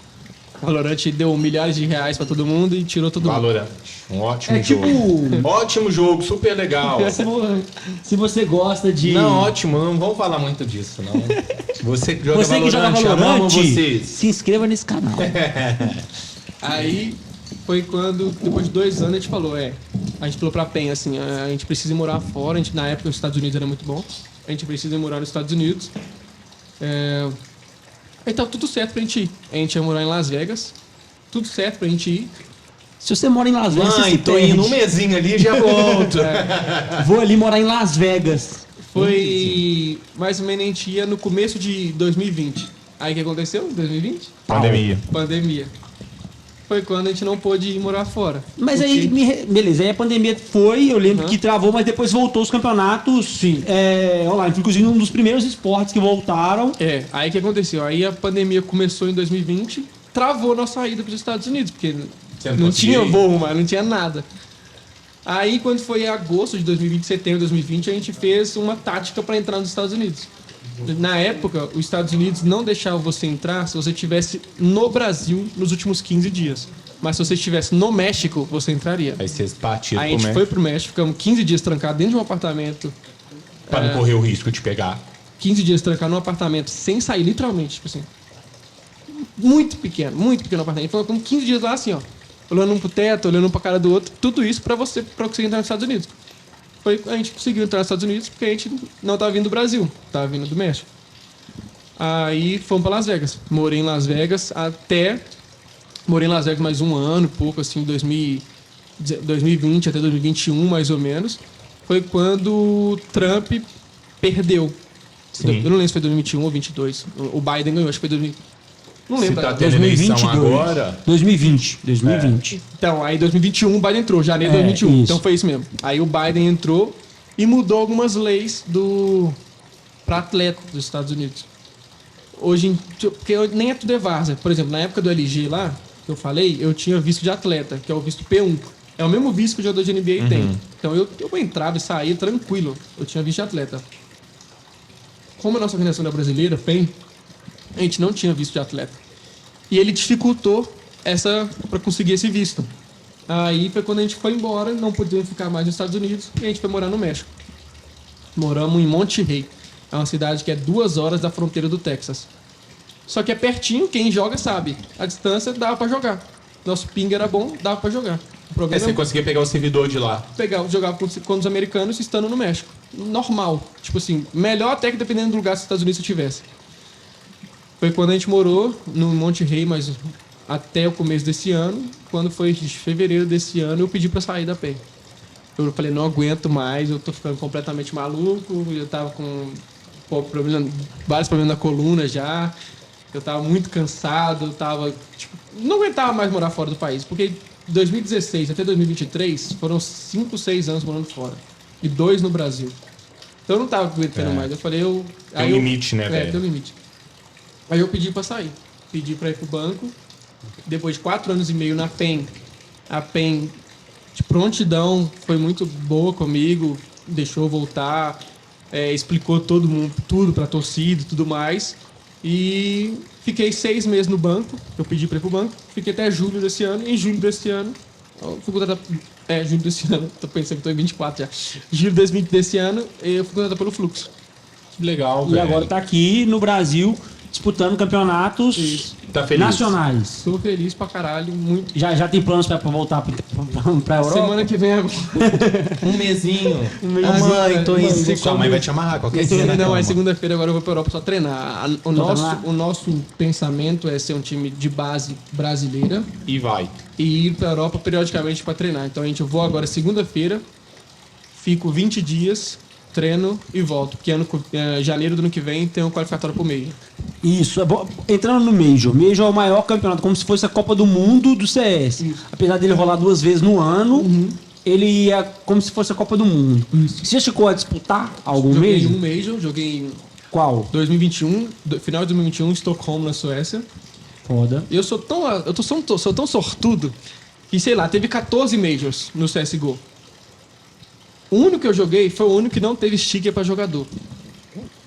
O Valorant deu milhares de reais pra todo mundo e tirou todo mundo. Valorant. Um ótimo É tipo- jogo. Ótimo jogo, super legal. Se você gosta de... Não, ótimo, não vamos falar muito disso, não. Você que joga Você que joga Valorant, amamos Valorant, vocês. se inscreva nesse canal. Aí foi quando, depois de 2 anos, a gente falou, a gente falou pra PEN, assim, a gente precisa ir morar fora, na época os Estados Unidos era muito bom, a gente precisa ir morar nos Estados Unidos. Aí tava tudo certo pra gente ir. A gente ia morar em Las Vegas, tudo certo pra gente ir. Se você mora em Las Vegas, você Mãe, se tô perde. indo um mesinho ali e já volto. Vou ali morar em Las Vegas. Foi mais ou menos, a gente ia no começo de 2020. Aí o que aconteceu em 2020? Pandemia. Pandemia. Foi quando a gente não pôde ir morar fora. Mas Porque- aí, beleza, aí a pandemia foi, eu lembro que travou, mas depois voltou os campeonatos online. Foi inclusive um dos primeiros esportes que voltaram. Aí o que aconteceu? Aí a pandemia começou em 2020, travou nossa ida para os Estados Unidos, porque não conseguia tinha ir? voo, mas não tinha nada. Aí quando foi em agosto de 2020, setembro de 2020, a gente fez uma tática para entrar nos Estados Unidos. Na época, os Estados Unidos não deixavam você entrar se você estivesse no Brasil nos últimos 15 dias. Mas se você estivesse no México, você entraria. Aí vocês partiram Aí a gente foi pro México, ficamos 15 dias trancados dentro de um apartamento. pra não correr o risco de pegar. 15 dias trancados num apartamento sem sair, literalmente, tipo assim. Muito pequeno o apartamento. Ficamos 15 dias lá assim, ó. olhando um pro teto, olhando um pra cara do outro, tudo isso pra conseguir entrar nos Estados Unidos. A gente conseguiu entrar nos Estados Unidos porque a gente não tava vindo do Brasil, tava vindo do México. Aí fomos pra Las Vegas. Morei em Las Vegas mais um ano, pouco, assim, 2020 até 2021, mais ou menos. Foi quando o Trump perdeu. Sim. Eu não lembro se foi 2021 ou 2022. O Biden ganhou, acho que foi 2000. Não Se lembro. tá tendo eleição agora... 2020. Então, aí em 2021 o Biden entrou, janeiro de 2021. Isso. Então foi isso mesmo. Aí o Biden entrou e mudou algumas leis para atleta dos Estados Unidos. Hoje, porque nem é tudo é várzea. Por exemplo, na época do LG lá, que eu falei, eu tinha visto de atleta, que é o visto P1. É o mesmo visto que o jogador de NBA tem. Então eu entrava e saía tranquilo. Eu tinha visto de atleta. Como a nossa organização era brasileira, PEN, a gente não tinha visto de atleta. E ele dificultou para conseguir esse visto. Aí foi quando a gente foi embora, não podíamos ficar mais nos Estados Unidos, e a gente foi morar no México. Moramos em Monte Rey. É uma cidade que é 2 horas da fronteira do Texas. Só que é pertinho, quem joga sabe. A distância dava pra jogar. Nosso ping era bom, dava pra jogar. O problema Você conseguia pegar o servidor de lá. jogava com os americanos estando no México. Normal. Tipo assim, melhor até que dependendo do lugar que os Estados Unidos eu tivesse. Foi quando a gente morou no Monte Rey, mas até o começo desse ano. Quando foi de fevereiro desse ano, eu pedi pra sair da PEN. Eu falei, não aguento mais, eu tô ficando completamente maluco. Eu tava com vários problemas na coluna já. Eu tava muito cansado, eu tava... Tipo, não aguentava mais morar fora do país, porque de 2016 até 2023 foram 5, 6 anos morando fora. E 2 no Brasil. Então eu não tava aguentando mais. Eu falei, Tem um limite, né, velho? Tem um limite. Aí eu pedi pra sair. Pedi pra ir pro banco. Depois de 4 anos e meio na PEN, a PEN de prontidão foi muito boa comigo, deixou eu voltar, explicou todo mundo, tudo pra torcida e tudo mais. E fiquei 6 meses no banco. Eu pedi pra ir pro banco. Fiquei até julho desse ano. Em julho desse ano, fui contratado. Julho desse ano. Tô pensando que tô em 24 já. Julho desse ano, eu fui contratado pelo Fluxo. Que legal, E velho. agora tá aqui no Brasil disputando campeonatos Isso. Tá feliz? nacionais. Tô feliz pra caralho, muito. Já tem planos pra voltar pra Europa? Semana que vem agora. Um mesinho. Mãe, tô indo. Sua mãe vai te amarrar qualquer dia, né? Não, calma. é segunda-feira agora eu vou pra Europa só treinar. treinar? O nosso pensamento é ser um time de base brasileira E vai. e ir pra Europa periodicamente pra treinar. Então eu vou agora segunda-feira, fico 20 dias, treino e volto. Porque janeiro do ano que vem tem um qualificatório pro meio. Isso, é bom. Entrando no Major. Major é o maior campeonato, como se fosse a Copa do Mundo do CS. Isso. Apesar dele rolar 2 vezes no ano, ele é como se fosse a Copa do Mundo. Você já chegou a disputar algum Joguei Major? um Major, joguei em Qual? 2021, final de 2021, Estocolmo, na Suécia. Foda. Eu sou tão sortudo que, sei lá, teve 14 Majors no CSGO. O único que eu joguei foi o único que não teve sticker pra jogador.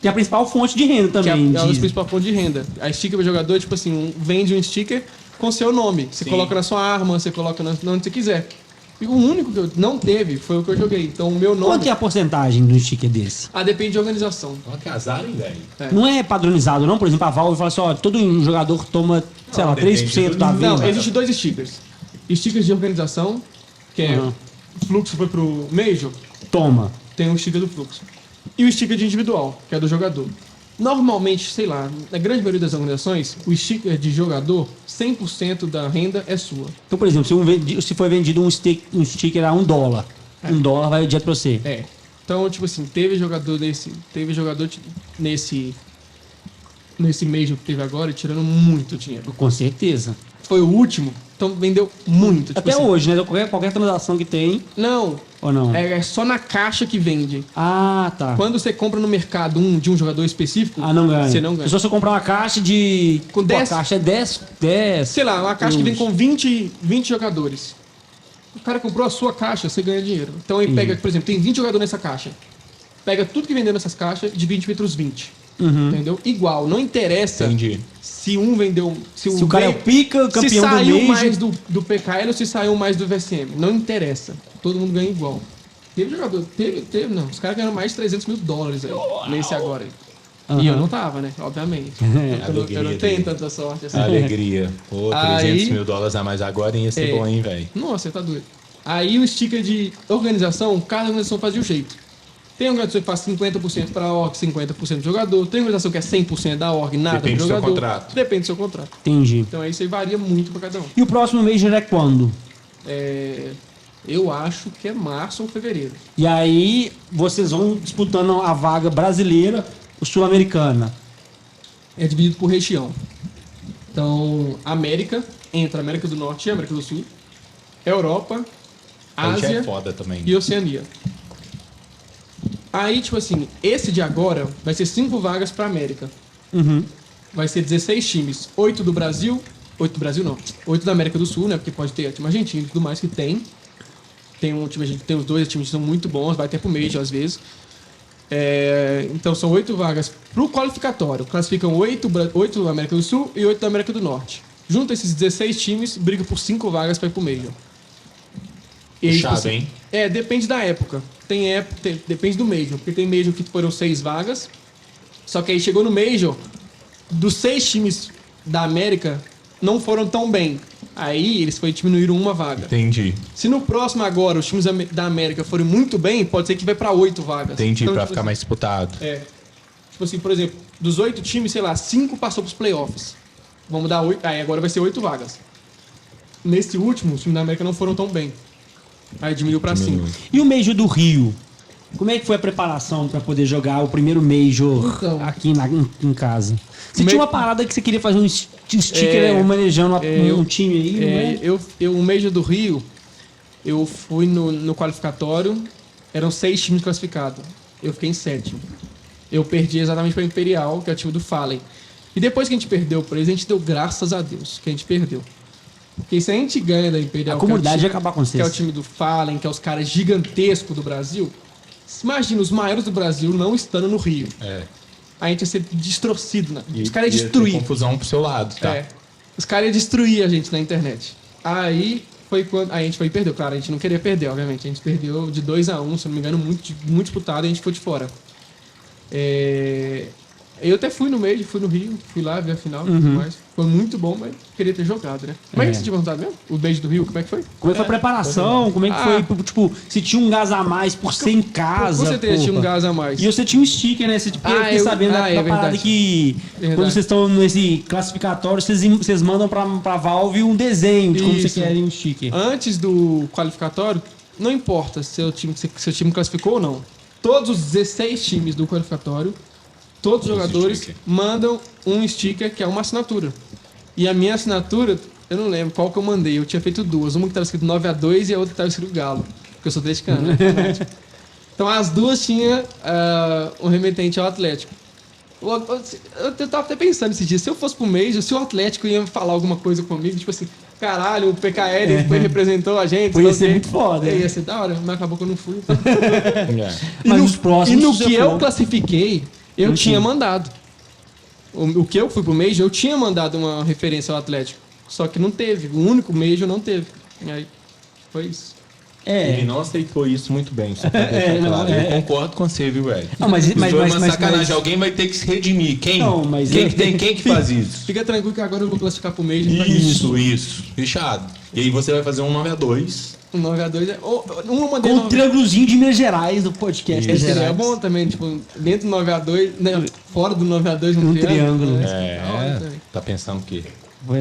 Tem a principal fonte de renda Que é também. uma das dizem. principais fontes de renda. A sticker pra jogador é tipo assim, vende um sticker com seu nome. Você coloca na sua arma, você coloca onde você quiser. E o único que eu não teve foi o que eu joguei. Então o meu nome... Quanto é a porcentagem do sticker desse? Depende de organização. Ó, que azar, hein, velho? Não é padronizado, não? Por exemplo, a Valve fala assim, ó, todo jogador toma, sei lá, depende 3% da do- venda. Não, existem 2 stickers. Stickers de organização, que é... Uhum. O Fluxo foi pro Major, Toma. tem o sticker do Fluxo. E o sticker de individual, que é do jogador. Normalmente, sei lá, na grande maioria das organizações, o sticker de jogador, 100% da renda é sua. Então, por exemplo, se for vendido um sticker a $1, $1 vai direto pra você. Então, tipo assim, teve jogador nesse Major que teve agora e tirando muito dinheiro. Com certeza. Foi o último, então vendeu muito. Tipo Até assim, hoje, né? Qualquer transação que tem, Não, ou não? é só na caixa que vende. Ah, tá. Quando você compra no mercado de um jogador específico, Não ganha. você não ganha. Se você comprar uma caixa de... Com Pô, 10? A caixa é 10. Sei lá, uma caixa que vem euros. com 20 jogadores. O cara comprou a sua caixa, você ganha dinheiro. Então ele pega, por exemplo, tem 20 jogadores nessa caixa. Pega tudo que vendeu nessas caixas, divide entre os 20. Entendeu? Igual, não interessa Entendi. se um vendeu. Se o cara é o pica, se campeão do saiu Major... mais do PKL ou se saiu mais do VSM. Não interessa. Todo mundo ganha igual. Teve jogador. Não, os caras ganharam mais de $300 mil aí, nesse agora aí. E eu não tava, né? Obviamente. Eu não tenho tanta sorte assim. Alegria. Pô, Aí- $300 mil a mais agora ia ser É. bom, hein, velho? Nossa, você tá doido. Aí o sticker de organização, cada organização faz de um jeito. Tem organização que faz 50% para a org, 50% do jogador. Tem organização que é 100% da org, nada Depende do do seu jogador. contrato. Depende do seu contrato. Entendi. Então aí isso aí varia muito para cada um. E o próximo Major é quando? Eu acho que é março ou fevereiro. E aí vocês vão disputando a vaga brasileira, o sul-americana. É dividido por região. Então, América, entra América do Norte e América do Sul. Europa, Aí já é Ásia foda também. e Oceania. Aí, tipo assim, esse de agora vai ser 5 vagas pra América. Uhum. Vai ser 16 times. 8 do Brasil. 8 do Brasil não. 8 da América do Sul, né? Porque pode ter time argentino e tudo mais que tem. Tem um time, a gente tem os dois times que são muito bons, vai até pro Major às vezes. Então são 8 vagas pro qualificatório. Classificam 8 da América do Sul e 8 da América do Norte. Junta esses 16 times, briga por 5 vagas pra ir pro Major. E aí, Puxado, tipo assim, hein? depende da época. Depende do Major, porque tem Major que foram 6 vagas. Só que aí chegou no Major, dos 6 times da América não foram tão bem. Aí eles diminuíram uma vaga. Entendi. Se no próximo agora os times da América forem muito bem, pode ser que vai pra 8 vagas. Entendi, Então, pra tipo ficar assim, mais disputado. Tipo assim, por exemplo, dos 8 times, sei lá, 5 passou pros playoffs. Vamos dar 8. Aí agora vai ser 8 vagas. Nesse último, os times da América não foram tão bem. Aí diminuiu pra 5. E o Major do Rio? Como é que foi a preparação para poder jogar o primeiro Major Então. aqui em casa? Você Ma- tinha uma parada que você queria fazer um sticker manejando um time aí, não é? O Major do Rio, eu fui no qualificatório, eram 6 times classificados. Eu fiquei em 7º. Eu perdi exatamente para Imperial, que é o time do Fallen. E depois que a gente perdeu pra eles, a gente deu graças a Deus que a gente perdeu. Porque se a gente ganha da Imperial, A comunidade que é ia acabar com que é o vocês. time do Fallen, que é os caras gigantescos do Brasil, imagina os maiores do Brasil não estando no Rio. A gente ia ser destrocido, né? Os caras iam Ia ter destruir. confusão pro seu lado, tá? Os caras iam destruir a gente na internet. Aí foi quando a gente foi e perdeu. Claro, a gente não queria perder, obviamente. A gente perdeu de 2-1, se não me engano, muito disputado, e a gente ficou de fora. Eu até fui no meio, fui no Rio, fui lá ver a final e tudo mais. Foi muito bom, mas queria ter jogado, né? Como é que você tinha perguntado mesmo? O beijo do Rio, como é que foi? Como é que foi a preparação? Como é que foi, tipo, se tinha um gás a mais por ser em casa? Com certeza tinha um porra. gás a mais. E você tinha um sticker, né? Você, tipo, eu fiquei sabendo da é parada verdade. que Verdade. quando vocês estão nesse classificatório, vocês mandam pra Valve um desenho de como Isso. você quer um sticker. Antes do qualificatório, não importa se seu time classificou ou não. Todos os 16 times do qualificatório, todos os jogadores sticker. mandam um sticker que é uma assinatura. E a minha assinatura, eu não lembro qual que eu mandei. Eu tinha feito 2. Uma que estava escrito 9-2 e a outra que estava escrito Galo. Porque eu sou atleticano, né? Então as duas tinham um remetente ao Atlético. Eu tava até pensando esses dias, se eu fosse pro Major, se o Atlético ia falar alguma coisa comigo, tipo assim, caralho, o PKL foi, representou a gente. Ia não ser sei. muito foda, né? Ia ser da hora, mas acabou que eu não fui. Então. Mas no, os próximos e no você que já eu falou. classifiquei, eu tinha mandado. O que eu fui pro Major, eu tinha mandado uma referência ao Atlético. Só que não teve. O único Major não teve. E aí, foi isso. Ele não aceitou isso muito bem, só pra deixar claro. Eu concordo com você, viu, velho? Não, mas- Isso mas- foi mas- uma mas- sacanagem. mas- Alguém vai ter que se redimir. Quem? Não, mas quem, é- quem que faz isso? Fica tranquilo que agora eu vou classificar pro Major. Isso. Fechado. E aí você vai fazer um 9-2. Um 9-2 é. Um eu mandei Com o 9-2. triângulozinho de Minas Gerais do podcast. Esse Minas seria Gerais. bom também, tipo, dentro do 9-2, né, fora do 9-2 um triângulo. né? Da hora também. Tá pensando o quê?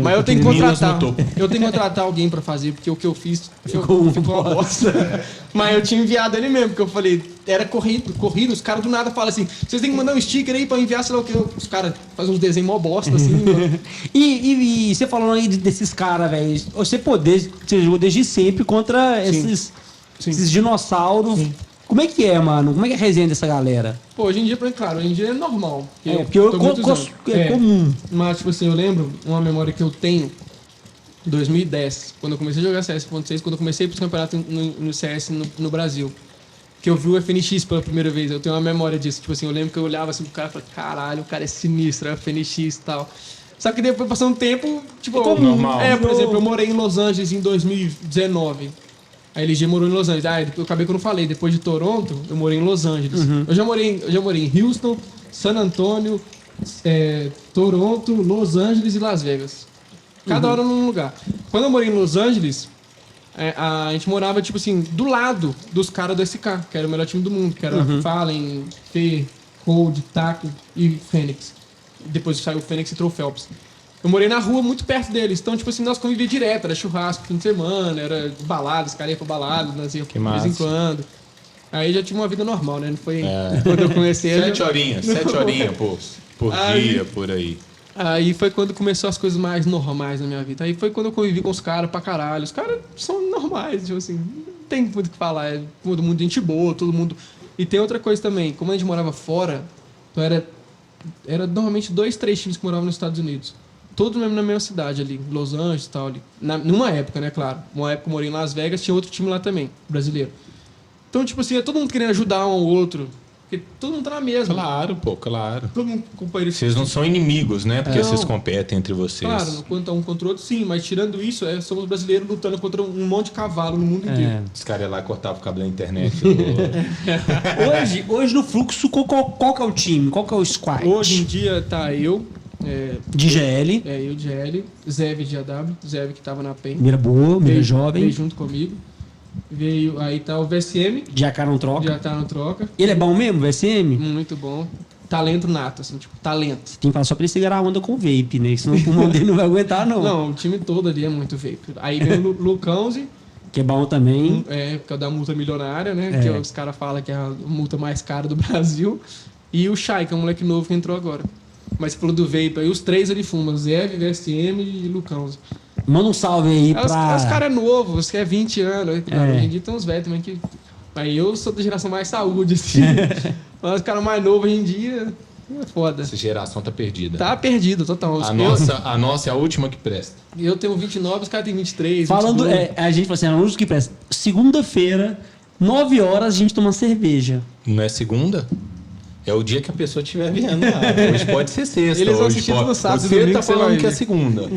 Mas eu tenho que Minas contratar. no topo. Eu tenho que contratar alguém pra fazer, porque o que eu fiz Ficou uma uma bosta. Mas eu tinha enviado ele mesmo, porque eu falei, era corrido, os caras do nada falam assim, vocês têm que mandar um sticker aí pra enviar, sei lá o que. Os caras fazem uns desenhos mó bosta, assim, mano. E você falando aí desses caras, velho, você jogou desde sempre contra esses dinossauros. Sim. Como é que é, mano? Como é que é a resenha dessa galera? Pô, hoje em dia, claro, hoje em dia é normal. Porque eu tô muitos anos. é comum. Mas, tipo assim, eu lembro uma memória que eu tenho em 2010, quando eu comecei a jogar CS.6, quando eu comecei pros campeonatos no CS no Brasil. Que eu vi o FNX pela primeira vez. Eu tenho uma memória disso. Tipo assim, eu lembro que eu olhava assim pro cara e falei, caralho, o cara é sinistro, é o FNX e tal. Só que depois, passou um tempo, tipo... normal. Por exemplo, eu morei em Los Angeles em 2019. A LG morou em Los Angeles. Eu acabei que eu não falei. Depois de Toronto, eu morei em Los Angeles. Eu já morei em Houston, San Antônio, Toronto, Los Angeles e Las Vegas. Cada hora num lugar. Quando eu morei em Los Angeles, a gente morava, tipo assim, do lado dos caras do SK, que era o melhor time do mundo, que era Fallen, Fê, Cold, Taco e Fênix. Depois saiu o Fênix e entrou o Phelps. Eu morei na rua muito perto deles, então, tipo assim, nós convivíamos direto, era churrasco fim de semana, era balada, os caras iam pra balada, nós íamos de vez em quando. Aí já tinha uma vida normal, né? Não foi quando eu comecei... 7 horinhas por dia, por aí. Aí foi quando começou as coisas mais normais na minha vida. Aí foi quando eu convivi com os caras pra caralho. Os caras são normais, tipo assim, não tem muito o que falar. É todo mundo gente boa, todo mundo... E tem outra coisa também, como a gente morava fora, então era normalmente 2, 3 times que moravam nos Estados Unidos. Todos mesmo na mesma cidade ali, Los Angeles e tal ali. Numa época, né, claro. Uma época eu morei em Las Vegas, tinha outro time lá também, brasileiro. Então, tipo assim, é todo mundo querendo ajudar um ao outro. Porque todo mundo tá na mesma. Claro, pô, claro. Todo mundo companheiro. Vocês não são inimigos, né? Porque Não. vocês competem entre vocês. Claro, um contra o outro, sim. Mas tirando isso, somos brasileiros lutando contra um monte de cavalo no mundo inteiro. Os caras lá cortavam o cabo da internet. Hoje no Fluxo, qual que é o time? Qual que é o squad? Hoje em dia tá eu... de GL. Eu de GL, Zev de AW, Zev que tava na PEN. Mira boa, mira jovem. Veio junto comigo. Aí tá o VSM, Já cara não troca. já tá na troca. Ele é bom mesmo, VSM? Muito bom. Talento nato, assim, tipo, talento. Tem que falar só pra ele segurar a onda com vape, né? Senão o pulmão dele não vai aguentar, não. Não, o time todo ali é muito vape. Aí vem o Lucãozi, Que é bom também. que é o da multa milionária, né? Que os caras falam que é a multa mais cara do Brasil. E o Shai, que é um moleque novo que entrou agora. Mas você falou do vape, aí os 3 ali fumam, Zev, VSM e Lucãozi. Manda um salve aí pra... Os caras é novo, os que é 20 anos. Hoje em dia tem uns velhos também que... Aí eu sou da geração mais saúde, assim. Mas os caras mais novos hoje em dia é foda. Essa geração tá perdida. Tá perdido, total. A nossa é a última que presta. Eu tenho 29, os caras têm 23, Falando, 22. a gente fala assim, a luz que presta. Segunda-feira, 9 horas, a gente toma cerveja. Não é segunda? É o dia que a pessoa estiver vendo. Hoje pode ser sexta. Eles vão hoje assistir pode... no sábado, Você domingo, tá você falando vai que é ver. segunda.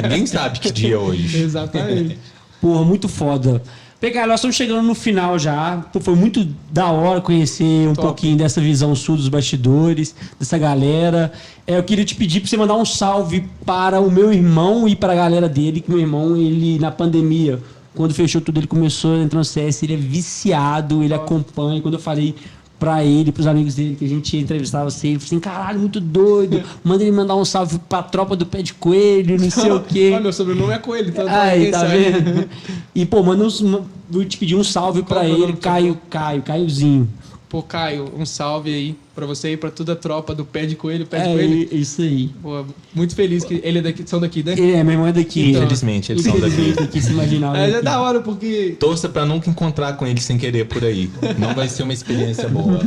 Ninguém sabe que dia é hoje. Exatamente. Porra, muito foda. Pegar, nós estamos chegando no final já. Pô, foi muito da hora conhecer um pouquinho dessa visão sul dos bastidores, dessa galera. Eu queria te pedir para você mandar um salve para o meu irmão e para a galera dele, que meu irmão, ele na pandemia, quando fechou tudo, ele começou a entrar no CS, ele é viciado, ele acompanha. Quando eu falei pra ele, pros amigos dele, que a gente entrevistava você, ele falou assim, caralho, muito doido, manda ele mandar um salve pra tropa do pé de coelho, não sei o quê. Olha, meu sobrenome é Coelho, então Aí, tá sabe. vendo? E, pô, vou te pedir um salve pra Qual que é o ele, nome do Caiozinho. Pô, Caio, um salve aí pra você e pra toda a tropa do Pé de Coelho, Pé de É Coelho. isso aí. Pô, muito feliz que ele é daqui, são daqui, né? Ele é, meu irmão é daqui. Então, Infelizmente, eles são daqui. Daqui, se imaginava. É daqui. da hora, porque Torça pra nunca encontrar com ele sem querer por aí. Não vai ser uma experiência boa.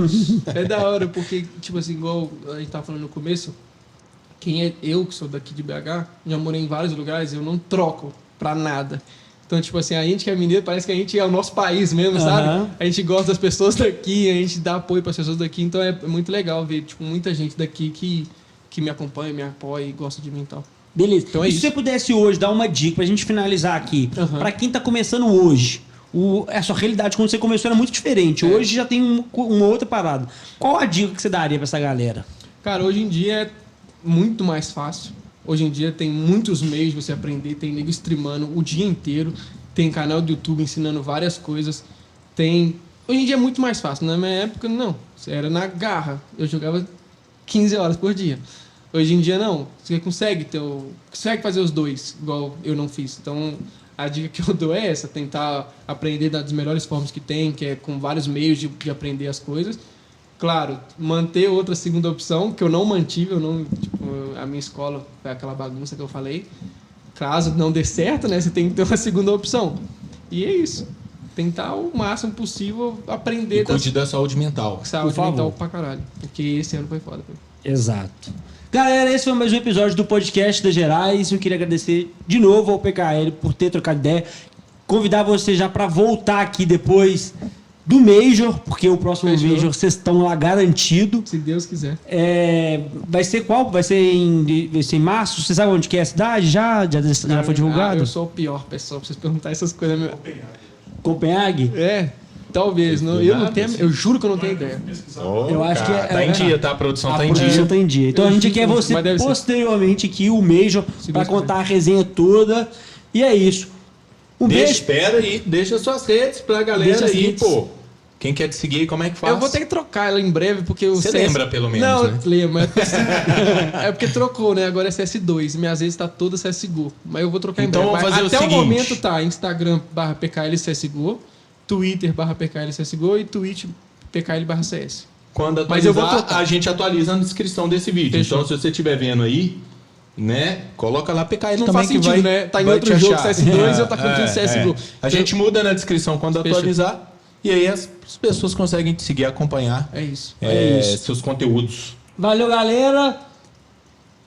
é da hora, porque, tipo assim, igual a gente tava falando no começo, quem é eu, que sou daqui de BH, já morei em vários lugares, eu não troco pra nada. Então, tipo assim, a gente que é mineiro, parece que a gente é o nosso país mesmo, sabe? A gente gosta das pessoas daqui, a gente dá apoio pras pessoas daqui, então é muito legal ver, tipo, muita gente daqui que me acompanha, me apoia e gosta de mim e tal. Beleza. Então é e se isso. você pudesse hoje dar uma dica pra gente finalizar aqui, pra quem tá começando hoje, a sua realidade quando você começou era muito diferente. Hoje já tem uma outra parada. Qual a dica que você daria pra essa galera? Cara, hoje em dia é muito mais fácil. Hoje em dia tem muitos meios de você aprender, tem nego streamando o dia inteiro, tem canal do YouTube ensinando várias coisas, tem... Hoje em dia é muito mais fácil, na minha época não, era na garra, eu jogava 15 horas por dia. Hoje em dia não, você consegue fazer os dois, igual eu não fiz. Então a dica que eu dou é essa, tentar aprender das melhores formas que tem, que é com vários meios de aprender as coisas. Claro, manter outra segunda opção, que eu não mantive, a minha escola foi aquela bagunça que eu falei. Caso não dê certo, né, você tem que ter uma segunda opção. E é isso. Tentar o máximo possível aprender Cuide da saúde mental. saúde Por favor. mental pra caralho. Porque esse ano foi foda. Exato. Galera, esse foi mais um episódio do podcast das Gerais. Eu queria agradecer de novo ao PKL por ter trocado ideia. Convidar você já para voltar aqui depois do Major, porque o próximo Major vocês estão lá garantido. Se Deus quiser. Vai ser qual? Vai ser em março? Você sabe onde que é a cidade? Já foi divulgado? Eu sou o pior pessoa pra vocês perguntarem essas coisas. Copenhague? É. Talvez, não, eu não tenho, eu juro que eu não tenho ideia. Eu acho que tá em dia, tá? A produção A tá em produção dia. tá em dia. Então a gente quer você Mas deve ser. posteriormente aqui, o Major, pra Deus contar a resenha toda. E é isso. Um beijo. Espera aí, deixa suas redes pra galera Deixa as aí, redes. pô. Quem quer te seguir, como é que faz? Eu vou ter que trocar ela em breve, porque o Você CS... lembra, pelo menos, Não, né? lembro. É porque trocou, né? Agora é CS2. Minhas vezes tá toda CSGO. Mas eu vou trocar Então em breve. vamos fazer o Até seguinte. o momento tá Instagram/PKLCSGO, Twitter/PKLCSGO e Twitch PKL/CS. Quando atualizar, Mas eu vou trocar. a gente atualiza na descrição desse vídeo. Fechou. Então, se você estiver vendo aí, né, coloca lá PKL Não também faz que sentido, vai, né? Tá em vai outro te jogo achar. CS2 e eu tá curtindo CSGO. A gente muda na descrição quando Fechou. atualizar e aí as pessoas conseguem te seguir, acompanhar É isso. seus conteúdos. Valeu, galera.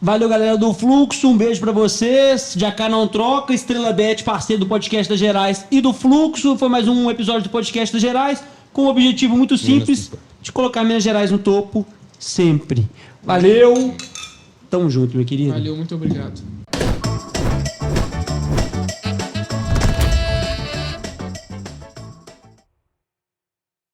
Valeu, galera do Fluxo. Um beijo pra vocês. Jacá não troca. Estrela Bet, parceiro do Podcast das Gerais e do Fluxo. Foi mais um episódio do Podcast das Gerais com um objetivo muito simples de colocar Minas Gerais no topo sempre. Valeu. Tamo junto, meu querido. Valeu, muito obrigado.